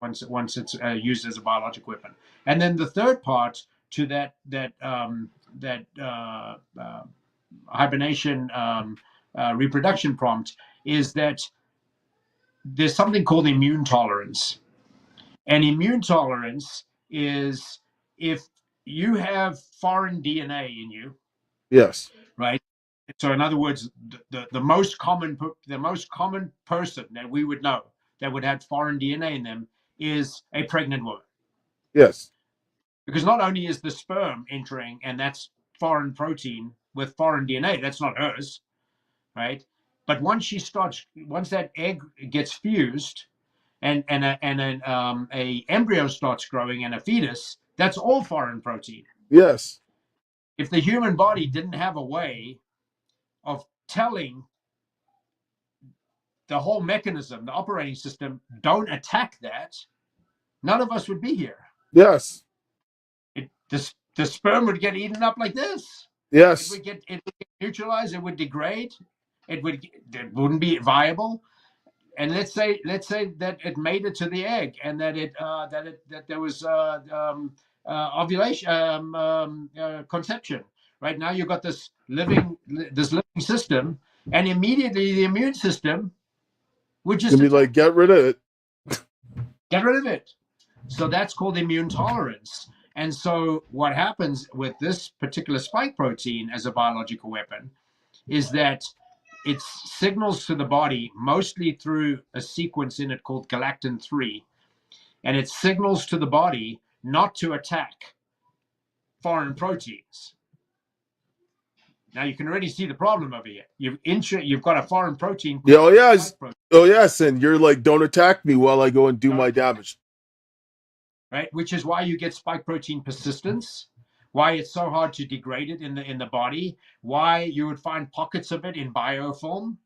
once it's used as a biologic weapon. And then the third part to that hibernation reproduction prompt is that there's something called immune tolerance. And immune tolerance is if you have foreign DNA in you, Yes. right? So in other words, the most common person that we would know that would have foreign DNA in them is a pregnant woman, Yes. because not only is the sperm entering and that's foreign protein with foreign DNA, that's not hers, right? But once that egg gets fused and a embryo starts growing and a fetus, that's all foreign protein. Yes. If the human body didn't have a way of telling the whole mechanism, the operating system, don't attack that, none of us would be here. Yes. The sperm would get eaten up like this. It Yes. would get neutralized. It would degrade. It wouldn't be viable. And let's say that it made it to the egg, and that there was ovulation, conception. Right now, you've got this living system, and immediately the immune system would It's just gonna be like, attack it, get rid of it. get rid of it. So that's called immune tolerance. And so what happens with this particular spike protein as a biological weapon is that it signals to the body mostly through a sequence in it called galactin 3, and it signals to the body not to attack foreign proteins. Now you can already see the problem over here. You've got a foreign protein Yeah. called Oh yes. spike protein, Oh yes. And you're like, don't attack me while I go and do my damage. right? Which is why you get spike protein persistence, why it's so hard to degrade it in the body, why you would find pockets of it in biofilm,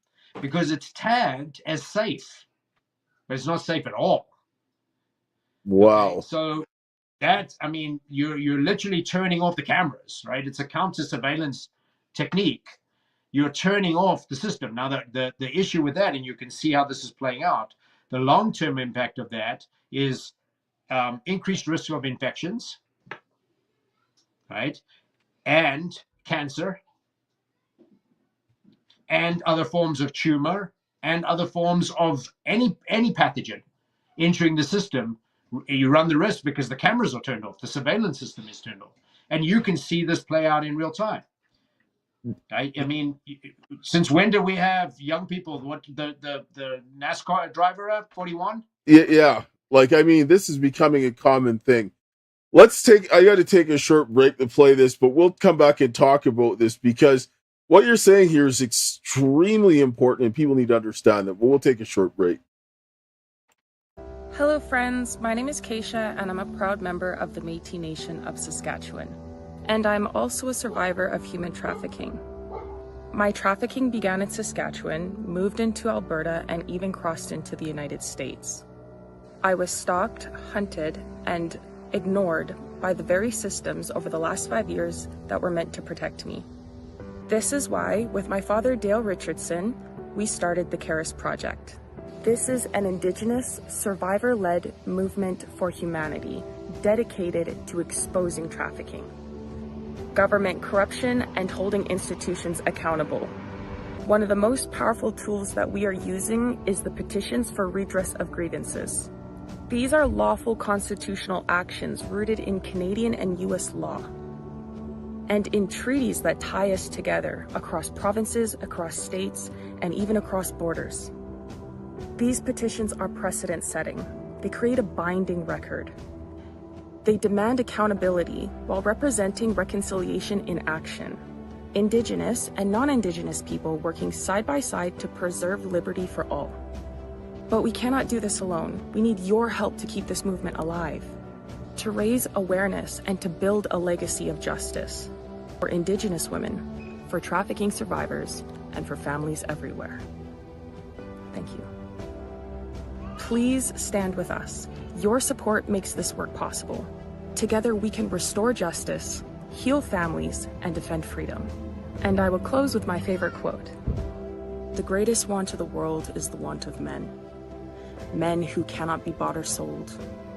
because it's tagged as safe, but it's not safe at all. Okay, Wow. so you're literally turning off the cameras, right? It's a counter surveillance technique. You're turning off the system. Now, the issue with that, and you can see how this is playing out, the long-term impact of that is increased risk of infections, right? And cancer, and other forms of tumor, and other forms of any pathogen entering the system. You run the risk because the cameras are turned off, the surveillance system is turned off, and you can see this play out in real time. I mean, since when do we have young people? What the NASCAR driver at 41? Yeah. Yeah. Like, I mean, this is becoming a common thing. I got to take a short break to play this, but we'll come back and talk about this because what you're saying here is extremely important and people need to understand that. But we'll take a short break. Hello friends, my name is Keisha and I'm a proud member of the Métis Nation of Saskatchewan. And I'm also a survivor of human trafficking. My trafficking began in Saskatchewan, moved into Alberta, and even crossed into the United States. I was stalked, hunted, and ignored by the very systems over the last 5 years that were meant to protect me. This is why, with my father Dale Richardson, we started the Caris Project. This is an Indigenous, survivor-led movement for humanity dedicated to exposing trafficking, government corruption, and holding institutions accountable. One of the most powerful tools that we are using is the petitions for redress of grievances. These are lawful constitutional actions rooted in Canadian and US law, and in treaties that tie us together across provinces, across states, and even across borders. These petitions are precedent-setting. They create a binding record. They demand accountability while representing reconciliation in action. Indigenous and non-Indigenous people working side by side to preserve liberty for all. But we cannot do this alone. We need your help to keep this movement alive, to raise awareness and to build a legacy of justice for Indigenous women, for trafficking survivors, and for families everywhere. Thank you. Please stand with us. Your support makes this work possible. Together we can restore justice, heal families, and defend freedom. And I will close with my favorite quote. The greatest want of the world is the want of men. Men who cannot be bought or sold.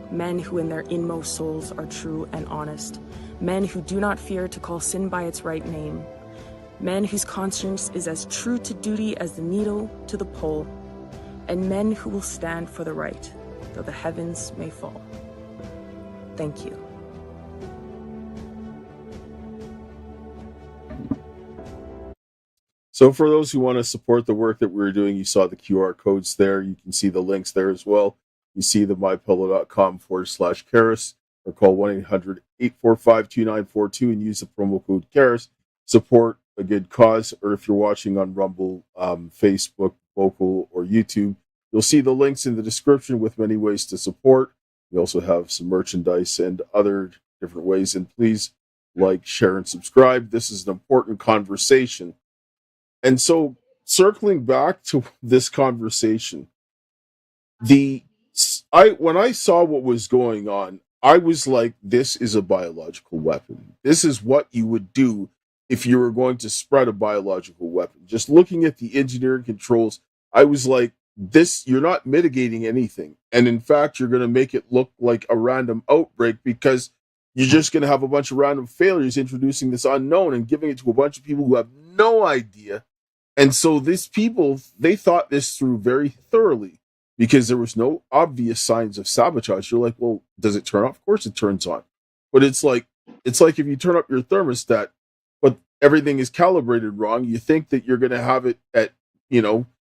Men who in their inmost souls are true and honest. Men who do not fear to call sin by its right name. Men whose conscience is as true to duty as the needle to the pole. And men who will stand for the right, though the heavens may fall. Thank you. So for those who want to support the work that we're doing, you saw the QR codes there. You can see the links there as well. You see the mypillow.com/Karis, or call 1-800-845-2942 and use the promo code Karis. Support a good cause, or if you're watching on Rumble, Facebook, Vocal, or YouTube, you'll see the links in the description with many ways to support. We also have some merchandise and other different ways. And please like, share, and subscribe. This is an important conversation. And so, circling back to this conversation, when I saw what was going on, I was like, this is a biological weapon. This is what you would do if you were going to spread a biological weapon. Just looking at the engineering controls, I was like, you're not mitigating anything. And in fact, you're going to make it look like a random outbreak, because you're just going to have a bunch of random failures introducing this unknown and giving it to a bunch of people who have no idea. And so these people, they thought this through very thoroughly, because there was no obvious signs of sabotage. You're like, well, does it turn off? Of course it turns on. But it's like if you turn up your thermostat, but everything is calibrated wrong, you think that you're going to have it at,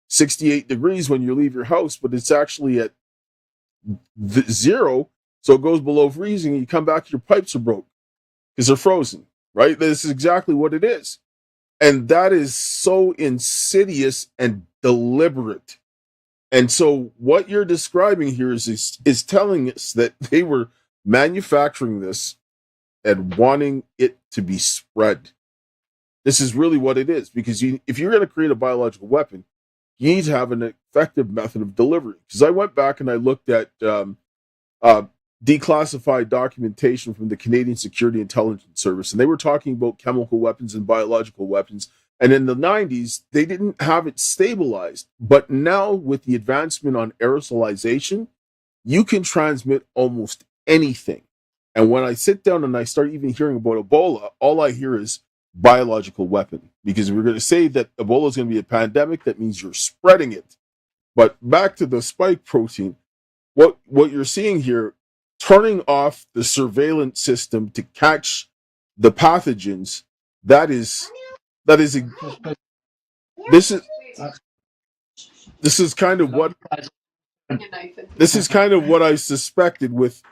68 degrees when you leave your house, but it's actually at zero. So it goes below freezing, and you come back, your pipes are broke because they're frozen, right? This is exactly what it is. And that is so insidious and deliberate. And so what you're describing here is telling us that they were manufacturing this and wanting it to be spread. This is really what it is, because if you're going to create a biological weapon, you need to have an effective method of delivery. Because I went back and I looked at declassified documentation from the Canadian Security Intelligence Service, and they were talking about chemical weapons and biological weapons. And in the 90s, they didn't have it stabilized. But now, with the advancement on aerosolization, you can transmit almost anything. And when I sit down and I start even hearing about Ebola, all I hear is biological weapon. Because if we're going to say that Ebola is going to be a pandemic, that means you're spreading it. But back to the spike protein, what you're seeing here, turning off the surveillance system to catch the pathogens, this is kind of what I suspected with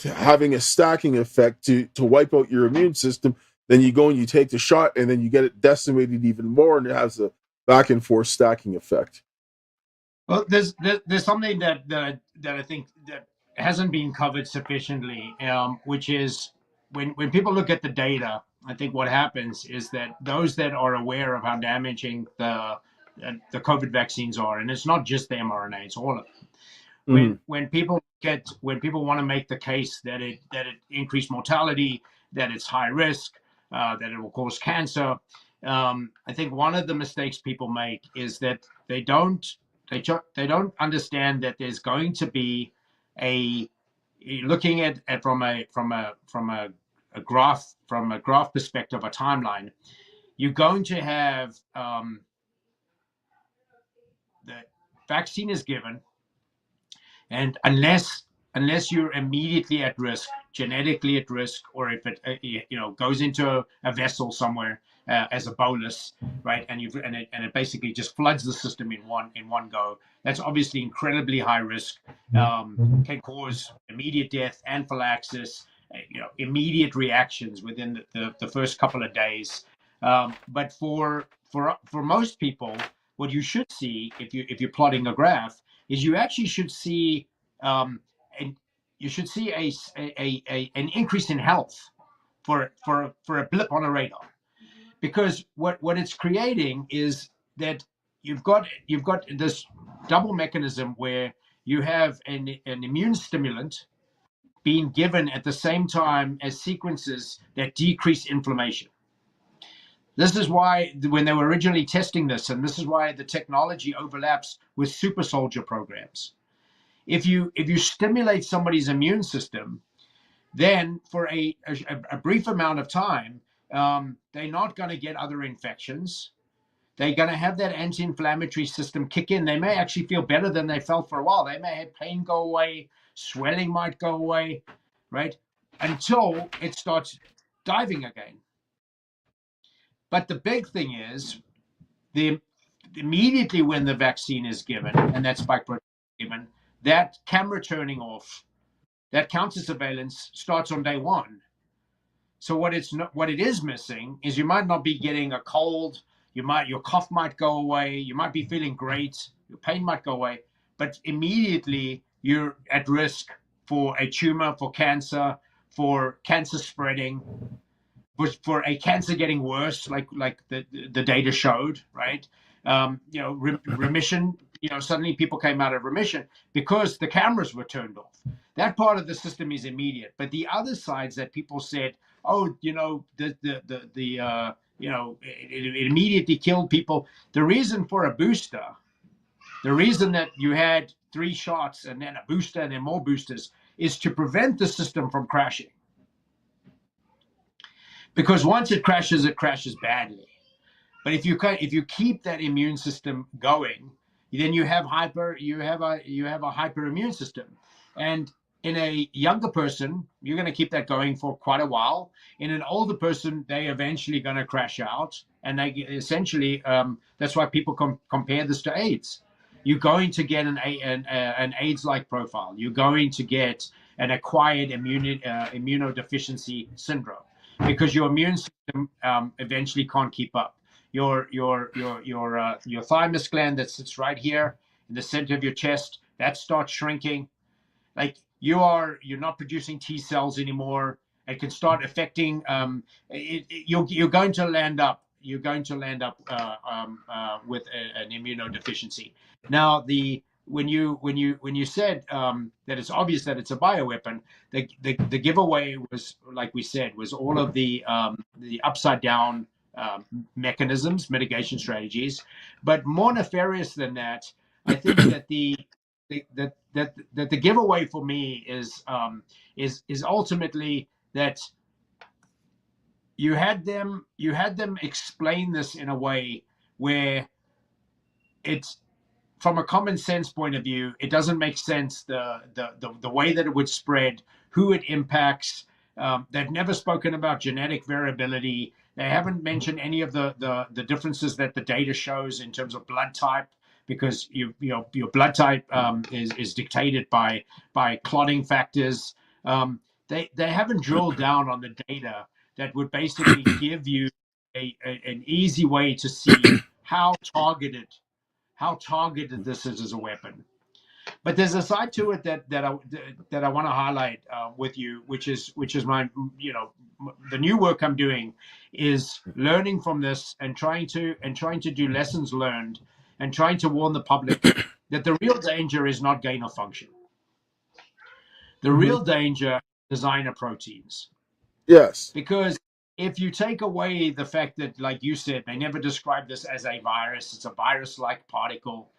having a stacking effect to wipe out your immune system. Then you go and you take the shot, and then you get it decimated even more, and it has a back and forth stacking effect. Well, there's something that I think that hasn't been covered sufficiently, which is when people look at the data, I think what happens is that those that are aware of how damaging the COVID vaccines are, and it's not just the mRNA, it's all of them. When people want to make the case that it increased mortality, that it's high risk, that it will cause cancer, I think one of the mistakes people make is that they don't They don't understand that there's going to be a looking at from a graph perspective, a timeline. You're going to have the vaccine is given, and unless you're immediately at risk, genetically at risk, or if it goes into a vessel somewhere as a bolus, right, and it basically just floods the system in one go. That's obviously incredibly high risk. Can cause immediate death, anaphylaxis, immediate reactions within the first couple of days. But for most people, what you should see if you're plotting a graph is you actually should see and you should see an increase in health for a blip on a radar, because what it's creating is that you've got this double mechanism where you have an immune stimulant being given at the same time as sequences that decrease inflammation. This is why when they were originally testing this, and this is why the technology overlaps with super soldier programs. If you stimulate somebody's immune system, then for a brief amount of time, they're not going to get other infections. They're going to have that anti-inflammatory system kick in. They may actually feel better than they felt for a while. They may have pain go away, swelling might go away, right? Until it starts diving again. But the big thing is immediately when the vaccine is given and that spike protein is given, that camera turning off, that counter surveillance starts on day one. So what it is missing is you might not be getting a cold, your cough might go away, you might be feeling great, your pain might go away, but immediately you're at risk for a tumor, for cancer spreading, for a cancer getting worse, like the data showed, right? Remission. Suddenly people came out of remission because the cameras were turned off. That part of the system is immediate, but the other sides that people said, oh, it immediately killed people. The reason for a booster, the reason that you had 3 shots and then a booster and then more boosters, is to prevent the system from crashing. Because once it crashes badly. But if you keep that immune system going, then you have a hyperimmune system. And in a younger person, you're going to keep that going for quite a while. In an older person, they eventually going to crash out, and they essentially that's why people compare this to AIDS. You're going to get an AIDS-like profile. You're going to get an acquired immunodeficiency syndrome, because your immune system eventually can't keep up. Your thymus gland that sits right here in the center of your chest, that starts shrinking. Like you're not producing T cells anymore. It can start affecting. You're going to land up with an immunodeficiency. Now when you said that it's obvious that it's a bioweapon, the giveaway was, like we said, was all of the upside down mechanisms, mitigation strategies. But more nefarious than that, I think that the giveaway for me is ultimately that you had them explain this in a way where it's, from a common sense point of view, it doesn't make sense the way that it would spread, who it impacts. They've never spoken about genetic variability. They haven't mentioned any of the differences that the data shows in terms of blood type, because your blood type is dictated by clotting factors. They haven't drilled down on the data that would basically give you an easy way to see how targeted this is as a weapon. But there's a side to it that I want to highlight with you, which is my the new work I'm doing is learning from this and trying to do lessons learned and trying to warn the public that the real danger is not gain of function. The real danger is designer proteins. Yes. Because if you take away the fact that, like you said, they never described this as a virus, it's a virus-like particle.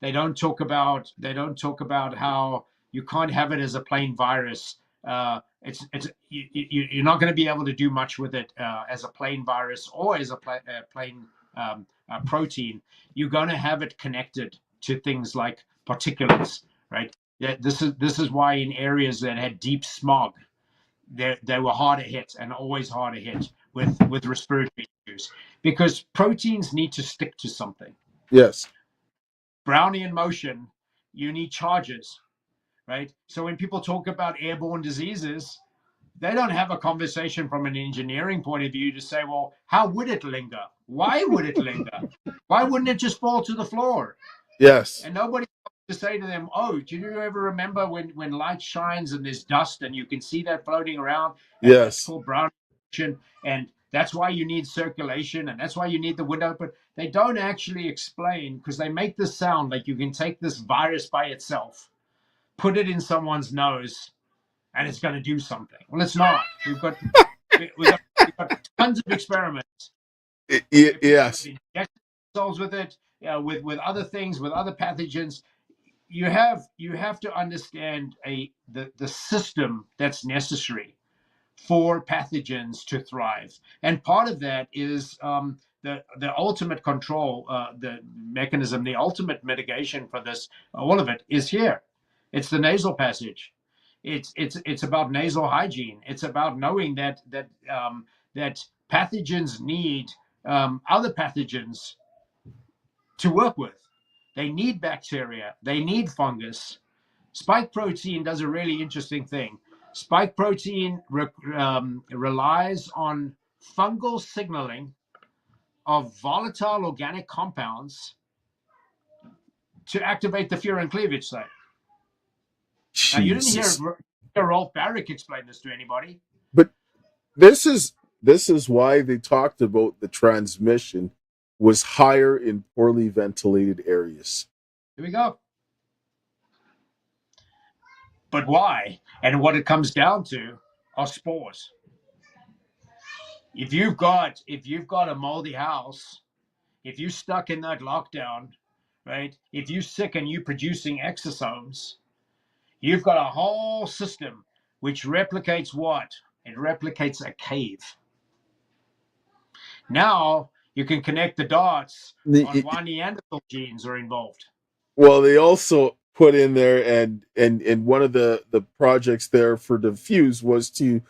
They don't talk about how you can't have it as a plain virus. You're not going to be able to do much with it as a plain virus or as a plain protein. You're going to have it connected to things like particulates, right? This is why in areas that had deep smog, they were harder hit and always harder hit with respiratory issues, because proteins need to stick to something. Yes. Brownian motion, you need charges, right? So when people talk about airborne diseases, they don't have a conversation from an engineering point of view to say, well, how would it linger? Why would it linger? Why wouldn't it just fall to the floor? Yes. And nobody to say to them, oh, do you ever remember when light shines and there's dust and you can see that floating around? And Yes. that's called Braun, and that's why you need circulation, and that's why you need the window open. They don't actually explain, because they make this sound like you can take this virus by itself, put it in someone's nose, and it's going to do something. Well, it's not. We've got tons of experiments. Yes. Inject themselves with it, with other things, with other pathogens. You have to understand the system that's necessary for pathogens to thrive, and part of that is the ultimate control, the mechanism, the ultimate mitigation for this. All of it is here. It's the nasal passage. It's about nasal hygiene. It's about knowing that pathogens need other pathogens to work with. They need bacteria. They need fungus. Spike protein does a really interesting thing. Spike protein relies on fungal signaling of volatile organic compounds to activate the furin cleavage site. Now, you didn't hear Rolf Barrick explain this to anybody. But this is why they talked about the transmission was higher in poorly ventilated areas. Here we go. But why? And what it comes down to are spores. If you've got a moldy house, if you're stuck in that lockdown, right? If you're sick and you're producing exosomes, you've got a whole system which replicates what? It replicates a cave. Now you can connect the dots on why Neanderthal genes are involved. Well, they also put in there, and one of the projects there for Diffuse was to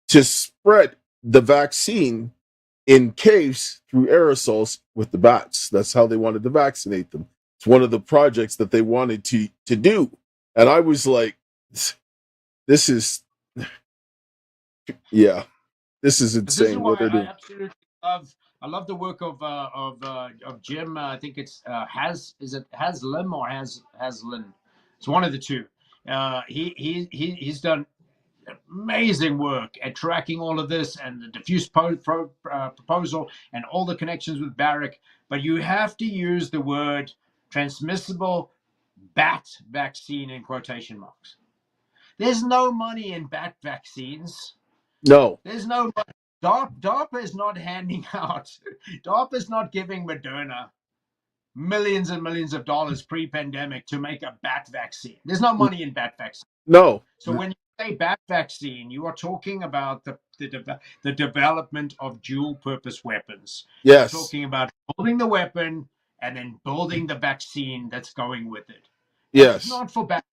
spread the vaccine in caves through aerosols with the bats. That's how they wanted to vaccinate them. It's one of the projects that they wanted to do. And I was like, this is, yeah, this is insane. This is what they're doing. I absolutely love. I love the work of Jim. I think it's Haslim or Haslin. It's one of the two. He's done amazing work at tracking all of this and the diffuse proposal and all the connections with Barrick. But you have to use the word transmissible bat vaccine in quotation marks. There's no money in bat vaccines. No. There's no money. DARPA is not handing out. DARPA is not giving Moderna millions and millions of dollars pre-pandemic to make a bat vaccine. There's no money in bat vaccine. No. So when you say bat vaccine, you are talking about the development of dual-purpose weapons. Yes. You're talking about building the weapon and then building the vaccine that's going with it. Yes. It's not for bats.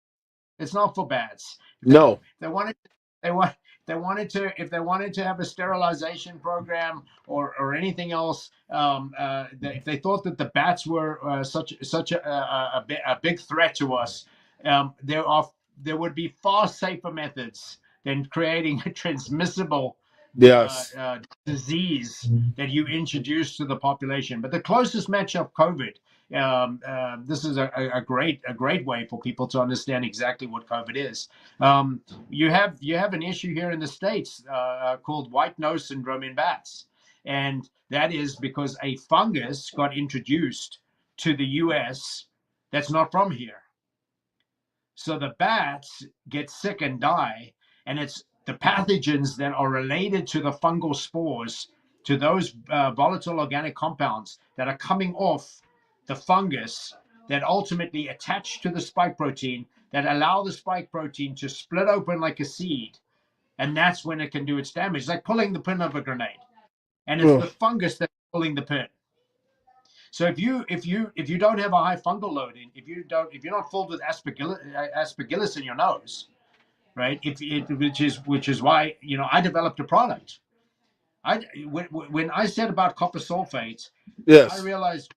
It's not for bats. No. If they wanted to have a sterilization program or anything else, if they thought that the bats were such a big threat to us, there would be far safer methods than creating a transmissible disease that you introduce to the population. But the closest match of COVID, this is a great way for people to understand exactly what COVID is. You have an issue here in the States called white nose syndrome in bats, and that is because a fungus got introduced to the U.S. that's not from here. So the bats get sick and die, and it's the pathogens that are related to the fungal spores, to those volatile organic compounds that are coming off the fungus that ultimately attach to the spike protein that allow the spike protein to split open like a seed. And that's when it can do its damage. It's like pulling the pin of a grenade. And it's the fungus that's pulling the pin. So if you don't have a high fungal loading, if you're not filled with aspergillus in your nose, right? Which is why I developed a product. When I said about copper sulfate, I realized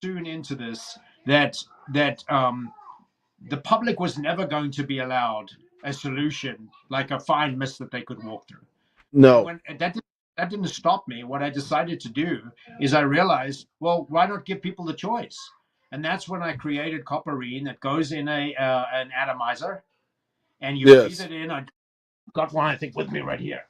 soon into this that the public was never going to be allowed a solution like a fine mist that they could walk through. No. And that didn't stop me. What I decided to do is I realized, well, why not give people the choice? And that's when I created copperine that goes in an atomizer, and you breathe it in. I got one, I think, with me right here.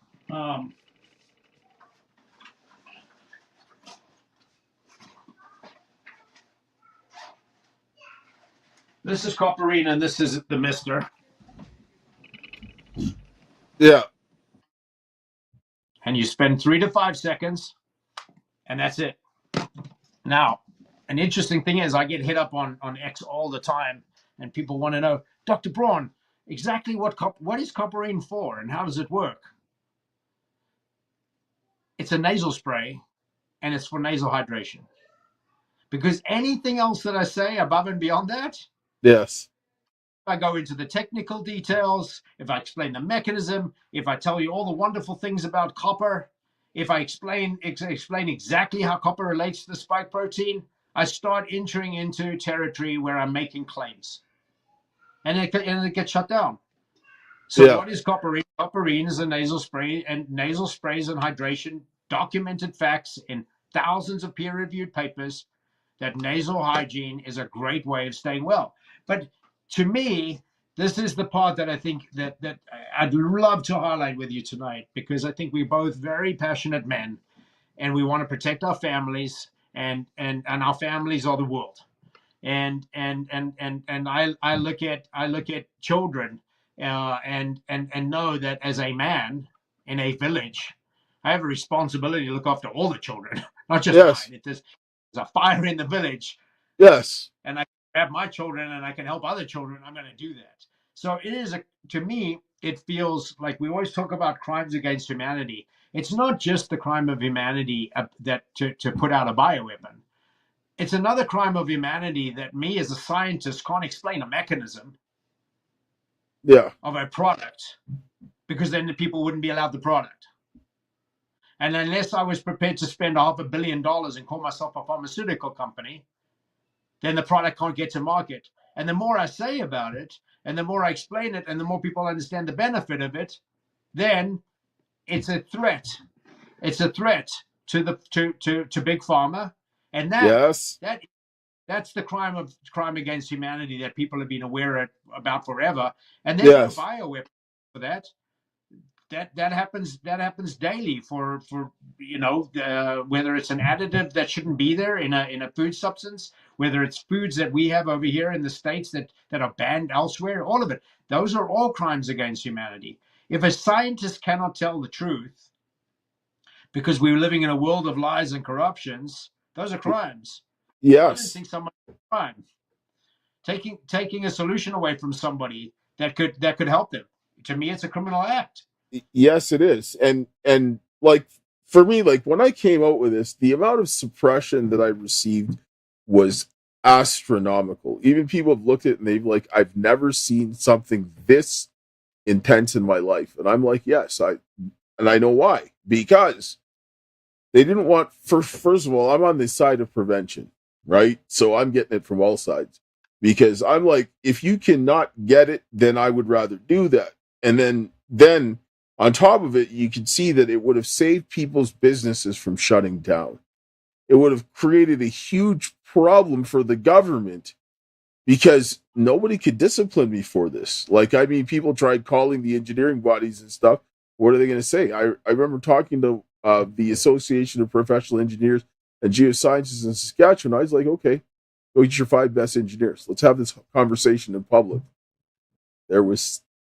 This is copperine, and this is the mister. Yeah. And you spend 3 to 5 seconds, and that's it. Now, an interesting thing is I get hit up on X all the time, and people want to know, Dr. Braun, exactly what is copperine for, and how does it work? It's a nasal spray, and it's for nasal hydration. Because anything else that I say above and beyond that, yes, if I go into the technical details, if I explain the mechanism, if I tell you all the wonderful things about copper, if I explain exactly how copper relates to the spike protein, I start entering into territory where I'm making claims. And it gets shut down. So what is copperine? Copperine is a nasal spray, and nasal sprays and hydration, documented facts in thousands of peer-reviewed papers that nasal hygiene is a great way of staying well. But to me, this is the part that I think that I'd love to highlight with you tonight, because I think we're both very passionate men, and we want to protect our families, and our families are the world. And I look at children, and know that as a man in a village, I have a responsibility to look after all the children, not just mine. If there's a fire in the village, and I have my children and I can help other children, I'm going to do that. So it is to me, it feels like we always talk about crimes against humanity. It's not just the crime of humanity that to put out a bioweapon. It's another crime of humanity that me as a scientist can't explain a mechanism of a product, because then the people wouldn't be allowed the product. And unless I was prepared to spend $500 million and call myself a pharmaceutical company, then the product can't get to market. And the more I say about it, and the more I explain it, and the more people understand the benefit of it, then it's a threat. It's a threat to big pharma, and that's the crime against humanity that people have been aware about forever. And there's no bioweapon for that. That happens daily for whether it's an additive that shouldn't be there in a food substance, whether it's foods that we have over here in the States that are banned elsewhere, all of it. Those are all crimes against humanity. If a scientist cannot tell the truth, because we're living in a world of lies and corruptions, those are crimes. I don't think someone's a crime. Taking a solution away from somebody that could help them, to me, it's a criminal act. Yes, it is. And like, for me, like, when I came out with this, the amount of suppression that I received was astronomical. Even people have looked at it and they've like, I've never seen something this intense in my life. And I'm like, yes, I know why. Because they didn't want, first of all, I'm on the side of prevention, right? So I'm getting it from all sides. Because I'm like, if you cannot get it, then I would rather do that. And then on top of it, you can see that it would have saved people's businesses from shutting down. It would have created a huge problem for the government, because nobody could discipline me for this. Like, I mean, people tried calling the engineering bodies and stuff. What are they going to say? I remember talking to the Association of Professional Engineers and Geosciences in Saskatchewan. I was like, okay, go get your 5 best engineers. Let's have this conversation in public. They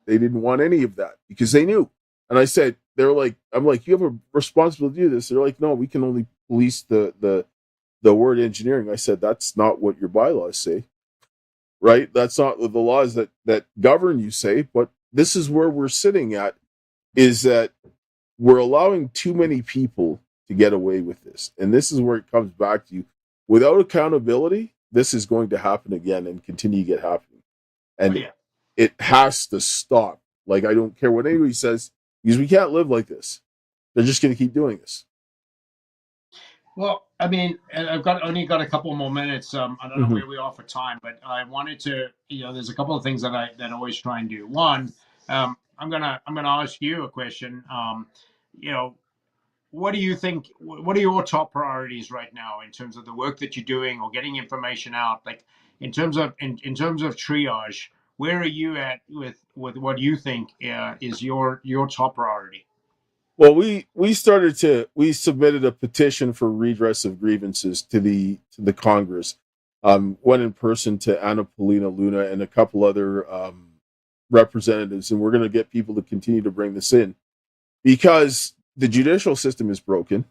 didn't want any of that because they knew. And I said, I'm like, you have a responsibility to do this. They're like, no, we can only police the word engineering. I said, that's not what your bylaws say. right? That's not the laws that govern you say, but this is where we're sitting at, is that we're allowing too many people to get away with this. And this is where it comes back to you. Without accountability, this is going to happen again and continue to get happening. And Oh, yeah. it has to stop. Like, I don't care what anybody says, because we can't live like this. They're just going to keep doing this. Well, I mean, and I've only got a couple more minutes. I don't know where we are for time, but I wanted to, there's a couple of things that I always try and do. One, I'm gonna ask you a question. You know, what do you think? What are your top priorities right now in terms of the work that you're doing or getting information out? Like in terms of terms of triage, where are you at with what you think is your top priority? Well, we submitted a petition for redress of grievances to the Congress. Went in person to Anna Paulina Luna and a couple other representatives, and we're going to get people to continue to bring this in, because the judicial system is broken.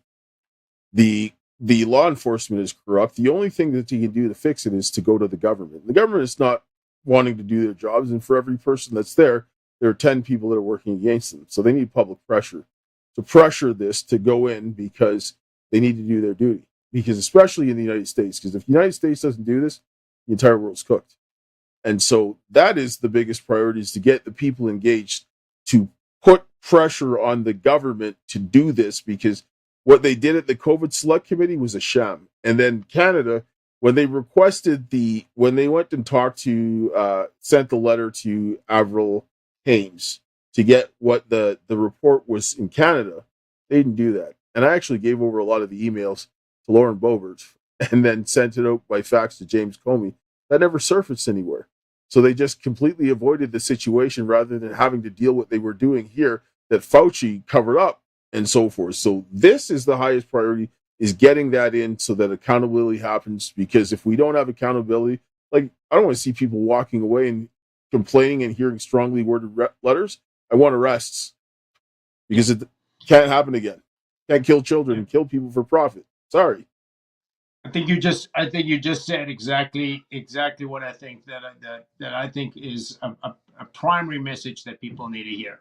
The law enforcement is corrupt. The only thing that you can do to fix it is to go to the government. The government is not wanting to do their jobs, and for every person that's there are 10 people that are working against them. So they need public pressure to pressure this to go in, because they need to do their duty. Because especially in the United States, because if the United States doesn't do this, the entire world's cooked. And so that is the biggest priority, is to get the people engaged, to put pressure on the government to do this, because what they did at the COVID Select Committee was a sham. And then Canada, when they when they went and talked to, sent the letter to Avril Haines to get what the report was in Canada, they didn't do that. And I actually gave over a lot of the emails to Lauren Boebert and then sent it out by fax to James Comey. That never surfaced anywhere. So they just completely avoided the situation rather than having to deal with what they were doing here that Fauci covered up and so forth. So this is the highest priority, is getting that in so that accountability happens. Because if we don't have accountability, like, I don't want to see people walking away and complaining and hearing strongly worded letters. I want arrests, because it can't happen again. Can't kill children and kill people for profit. Sorry. I think you just said exactly what I think that I think is a primary message that people need to hear,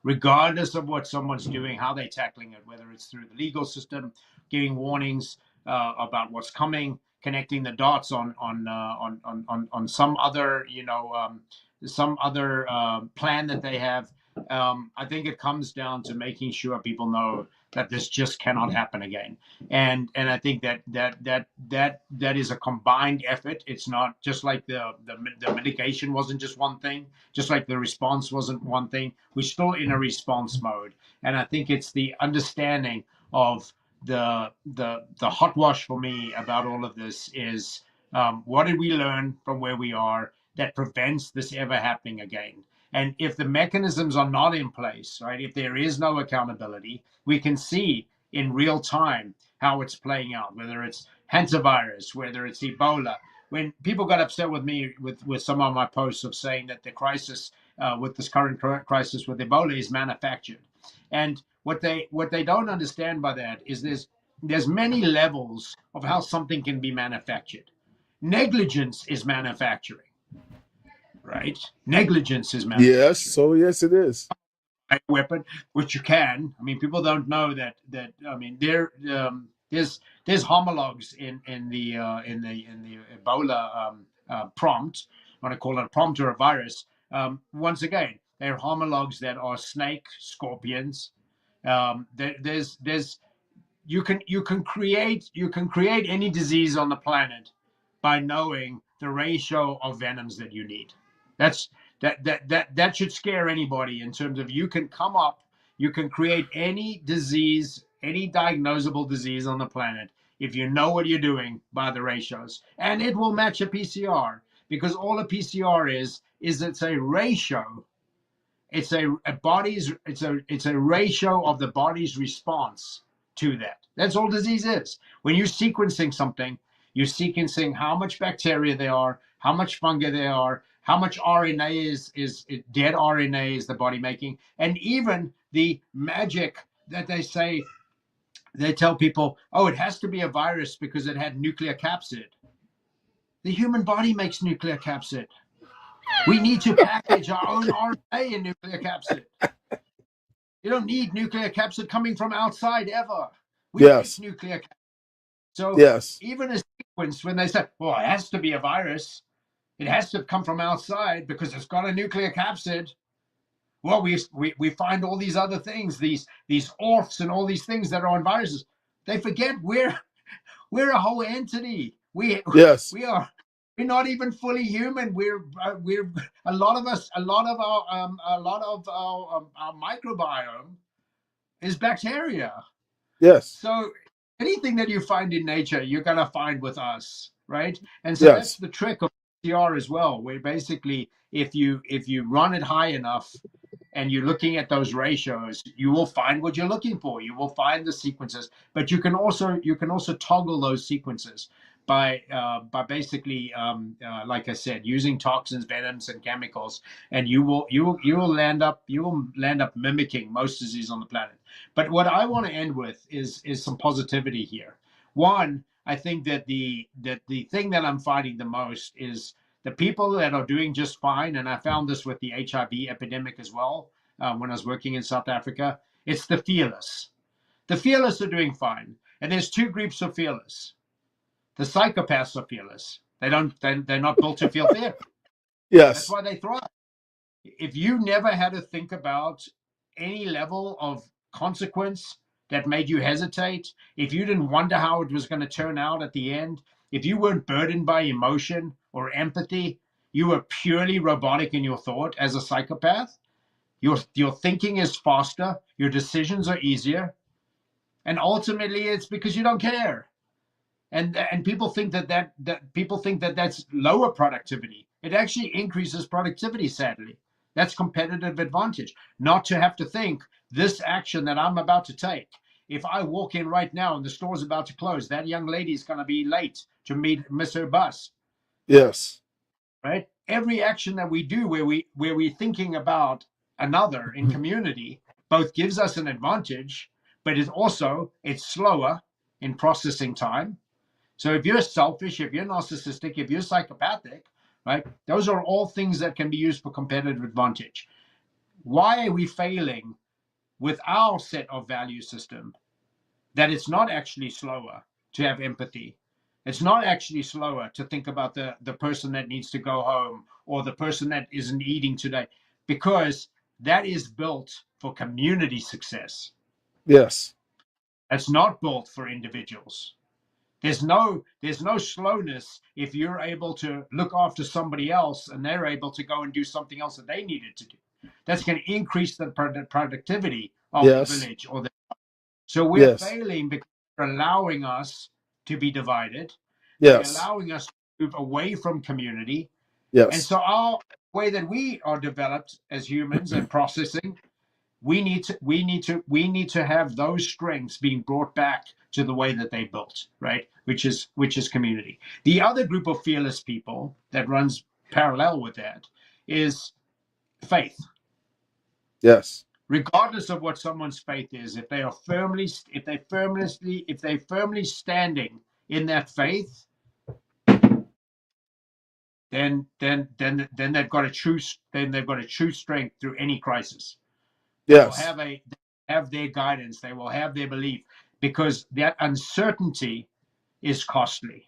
regardless of what someone's doing, how they're tackling it, whether it's through the legal system, giving warnings about what's coming, connecting the dots on some other plan that they have. I think it comes down to making sure people know that this just cannot happen again. And I think that is a combined effort. It's not just like the mitigation wasn't just one thing, just like the response wasn't one thing. We're still in a response mode, and I think it's the understanding of the hot wash for me about all of this is, what did we learn from where we are that prevents this ever happening again? And if the mechanisms are not in place, right, if there is no accountability, we can see in real time how it's playing out, whether it's hantavirus, whether it's Ebola. When people got upset with me with some of my posts of saying that the crisis with this current crisis with Ebola is manufactured, and what they don't understand by that is there's many levels of how something can be manufactured. Negligence is manufacturing, right? Negligence is Yes. manufacturing. So yes, it is. Weapon, which you can. I mean, people don't know that. I mean, there's homologs in the Ebola prompt. I want to call it a prompt or a virus. Once again, they're homologs that are snake, scorpions. There's you can create any disease on the planet by knowing the ratio of venoms that you need. That's that should scare anybody in terms of you can create any disease, any diagnosable disease on the planet if you know what you're doing by the ratios, and it will match a PCR, because all a PCR is it's a ratio. It's a ratio of the body's response to that. That's all disease is. When you're sequencing something, you're sequencing how much bacteria there are, how much fungi there are, how much RNA is dead RNA is the body making, and even the magic that they tell people, oh, it has to be a virus because it had nuclear capsid. The human body makes nuclear capsid. We need to package our own RNA in nuclear capsid. You don't need nuclear capsid coming from outside ever. We make Yes. nuclear capsid. So Yes. even a sequence, when they say, well, it has to be a virus, it has to come from outside because it's got a nuclear capsid. Well, we find all these other things, these orths and all these things that are on viruses. They forget we're a whole entity. Yes. We're not even fully human. We're a lot of us, a lot of our microbiome is bacteria. Yes. So anything that you find in nature, you're gonna find with us, right? And so that's Yes. the trick of PCR as well, where basically if you run it high enough and you're looking at those ratios, you will find what you're looking for. You will find the sequences, but you can also toggle those sequences by basically, like I said, using toxins, venoms, and chemicals, and you will land up mimicking most disease on the planet. But what I want to end with is some positivity here. One, I think that the thing that I'm finding the most is the people that are doing just fine, and I found this with the HIV epidemic as well when I was working in South Africa. It's the fearless. The fearless are doing fine, and there's two groups of fearless. The psychopaths are fearless. They're not built to feel fear. That's Yes. why they thrive. If you never had to think about any level of consequence that made you hesitate, if you didn't wonder how it was going to turn out at the end, if you weren't burdened by emotion or empathy, you were purely robotic in your thought as a psychopath, your thinking is faster, your decisions are easier, and ultimately it's because you don't care. And people think that that's lower productivity. It actually increases productivity, sadly. That's competitive advantage. Not to have to think this action that I'm about to take. If I walk in right now and the store's about to close, that young lady is going to be late to miss her bus, Yes. right? Every action that we do where we're thinking about another in community both gives us an advantage, but it's slower in processing time. So if you're selfish, if you're narcissistic, if you're psychopathic, right, those are all things that can be used for competitive advantage. Why are we failing with our set of value system? That it's not actually slower to have empathy. It's not actually slower to think about the person that needs to go home or the person that isn't eating today, because that is built for community success. Yes. That's not built for individuals. There's no slowness if you're able to look after somebody else and they're able to go and do something else that they needed to do. That's going to increase the productivity of the Yes. village so we're Yes. failing because they're allowing us to be divided. They're Yes. allowing us to move away from community. And Yes. so our way that we are developed as humans and processing, we need to have those strengths being brought back to the way that they built, right? Which is community. The other group of fearless people that runs parallel with that is faith. Yes. Regardless of what someone's faith is, if they firmly standing in that faith, then they've got a true strength through any crisis. They will Yes. have their guidance. They will have their belief, because that uncertainty is costly.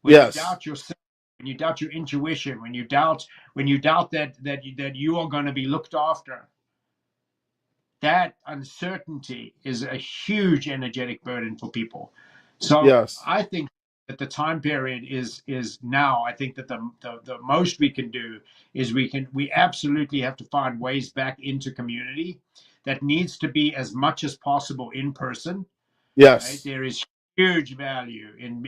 When you Yes. doubt yourself, when you doubt your intuition, when you doubt that you are going to be looked after, that uncertainty is a huge energetic burden for people. So Yes. I think that the time period is now. I think that the most we can do is we absolutely have to find ways back into community. That needs to be as much as possible in person, right? Yes. There is huge value in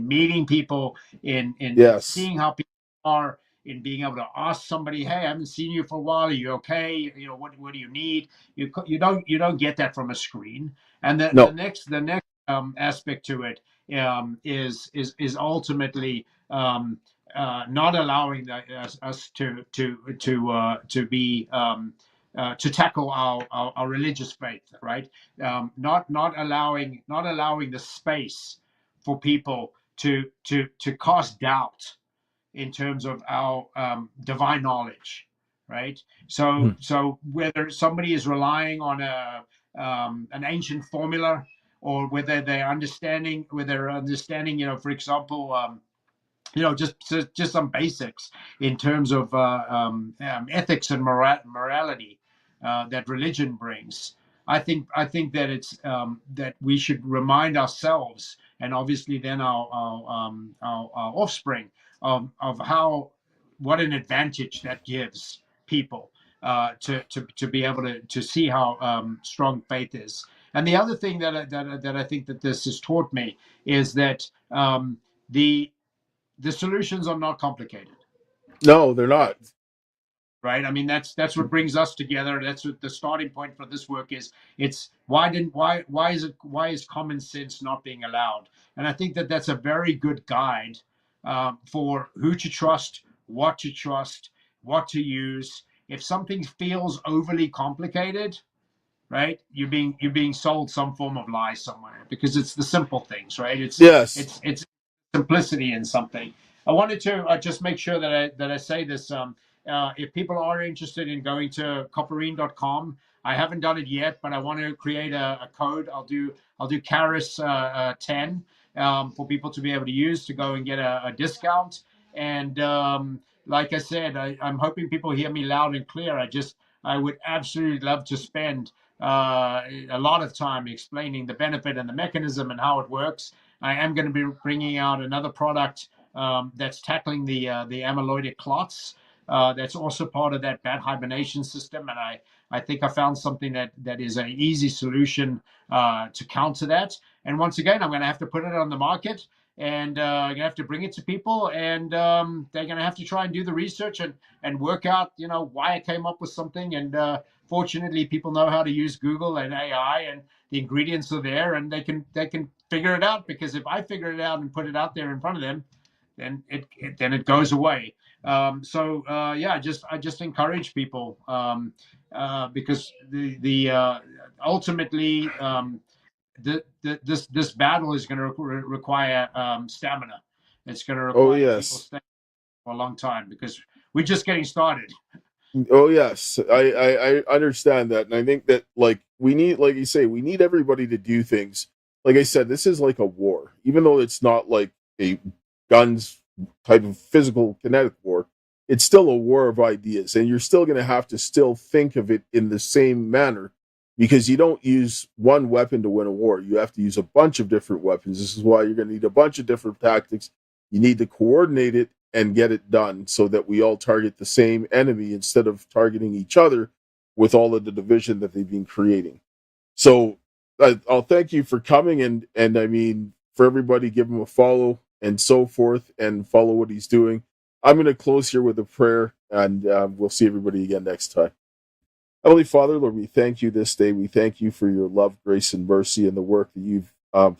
meeting people, in Yes. seeing how people are, in being able to ask somebody, hey, I haven't seen you for a while, are you okay? You know, what do you need? You don't get that from a screen. And No. the next aspect to it is ultimately not allowing us to tackle our religious faith, right? Not allowing the space for people to cast doubt in terms of our divine knowledge, right? So whether somebody is relying on an ancient formula, or whether they're understanding, for example, just some basics in terms of ethics and morality that religion brings. I think that it's that we should remind ourselves, and obviously then our offspring, of how, what an advantage that gives people to be able to see how strong faith is. And the other thing that I think that this has taught me is that the solutions are not complicated. No, they're not. Right? I mean, that's what brings us together. That's what the starting point for this work is. It's why is common sense not being allowed? And I think that that's a very good guide for who to trust, what to use. If something feels overly complicated, right, you're being sold some form of lie somewhere, because it's the simple things, right? Yes. It's simplicity in something. I wanted to just make sure that I say this. If people are interested in going to copperine.com, I haven't done it yet, but I want to create a code. I'll do Caris 10 for people to be able to use to go and get a discount. And like I said, I'm hoping people hear me loud and clear. I would absolutely love to spend a lot of time explaining the benefit and the mechanism and how it works. I am going to be bringing out another product that's tackling the amyloidic clots. That's also part of that bat hibernation system, and I think I found something that is an easy solution to counter that. And once again, I'm going to have to put it on the market, and I'm going to have to bring it to people, and they're going to have to try and do the research and work out, why I came up with something. And fortunately, people know how to use Google and AI, and the ingredients are there, and they can figure it out. Because if I figure it out and put it out there in front of them, then it goes away. I just encourage people, because the ultimately this battle is going to require stamina. It's going to require people staying for a long time, because we're just getting started. Oh yes, I understand that, and I think that, like, we need, like you say, we need everybody to do things. Like I said, this is like a war, even though it's not like a guns type of physical kinetic war. It's still a war of ideas, and you're still going to have to still think of it in the same manner, because you don't use one weapon to win a war. You have to use a bunch of different weapons. This is why you're going to need a bunch of different tactics. You need to coordinate it and get it done, so that we all target the same enemy instead of targeting each other with all of the division that they've been creating. So I'll thank you for coming, and I mean, for everybody, give him a follow and so forth, and follow what he's doing. I'm going to close here with a prayer, and we'll see everybody again next time. Heavenly Father, Lord, we thank you this day. We thank you for your love, grace, and mercy, and the work that you've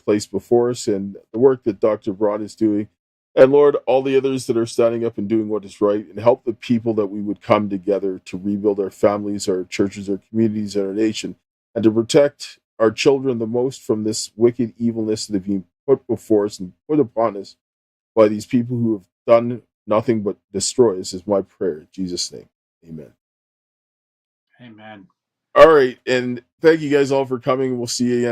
placed before us, and the work that Dr. Braun is doing. And Lord, all the others that are standing up and doing what is right, and help the people that we would come together to rebuild our families, our churches, our communities, and our nation, and to protect our children the most from this wicked evilness that have been put before us and put upon us by these people who have done nothing but destroy us, is my prayer. In Jesus' name, amen. Amen. All right, and thank you guys all for coming. We'll see you again.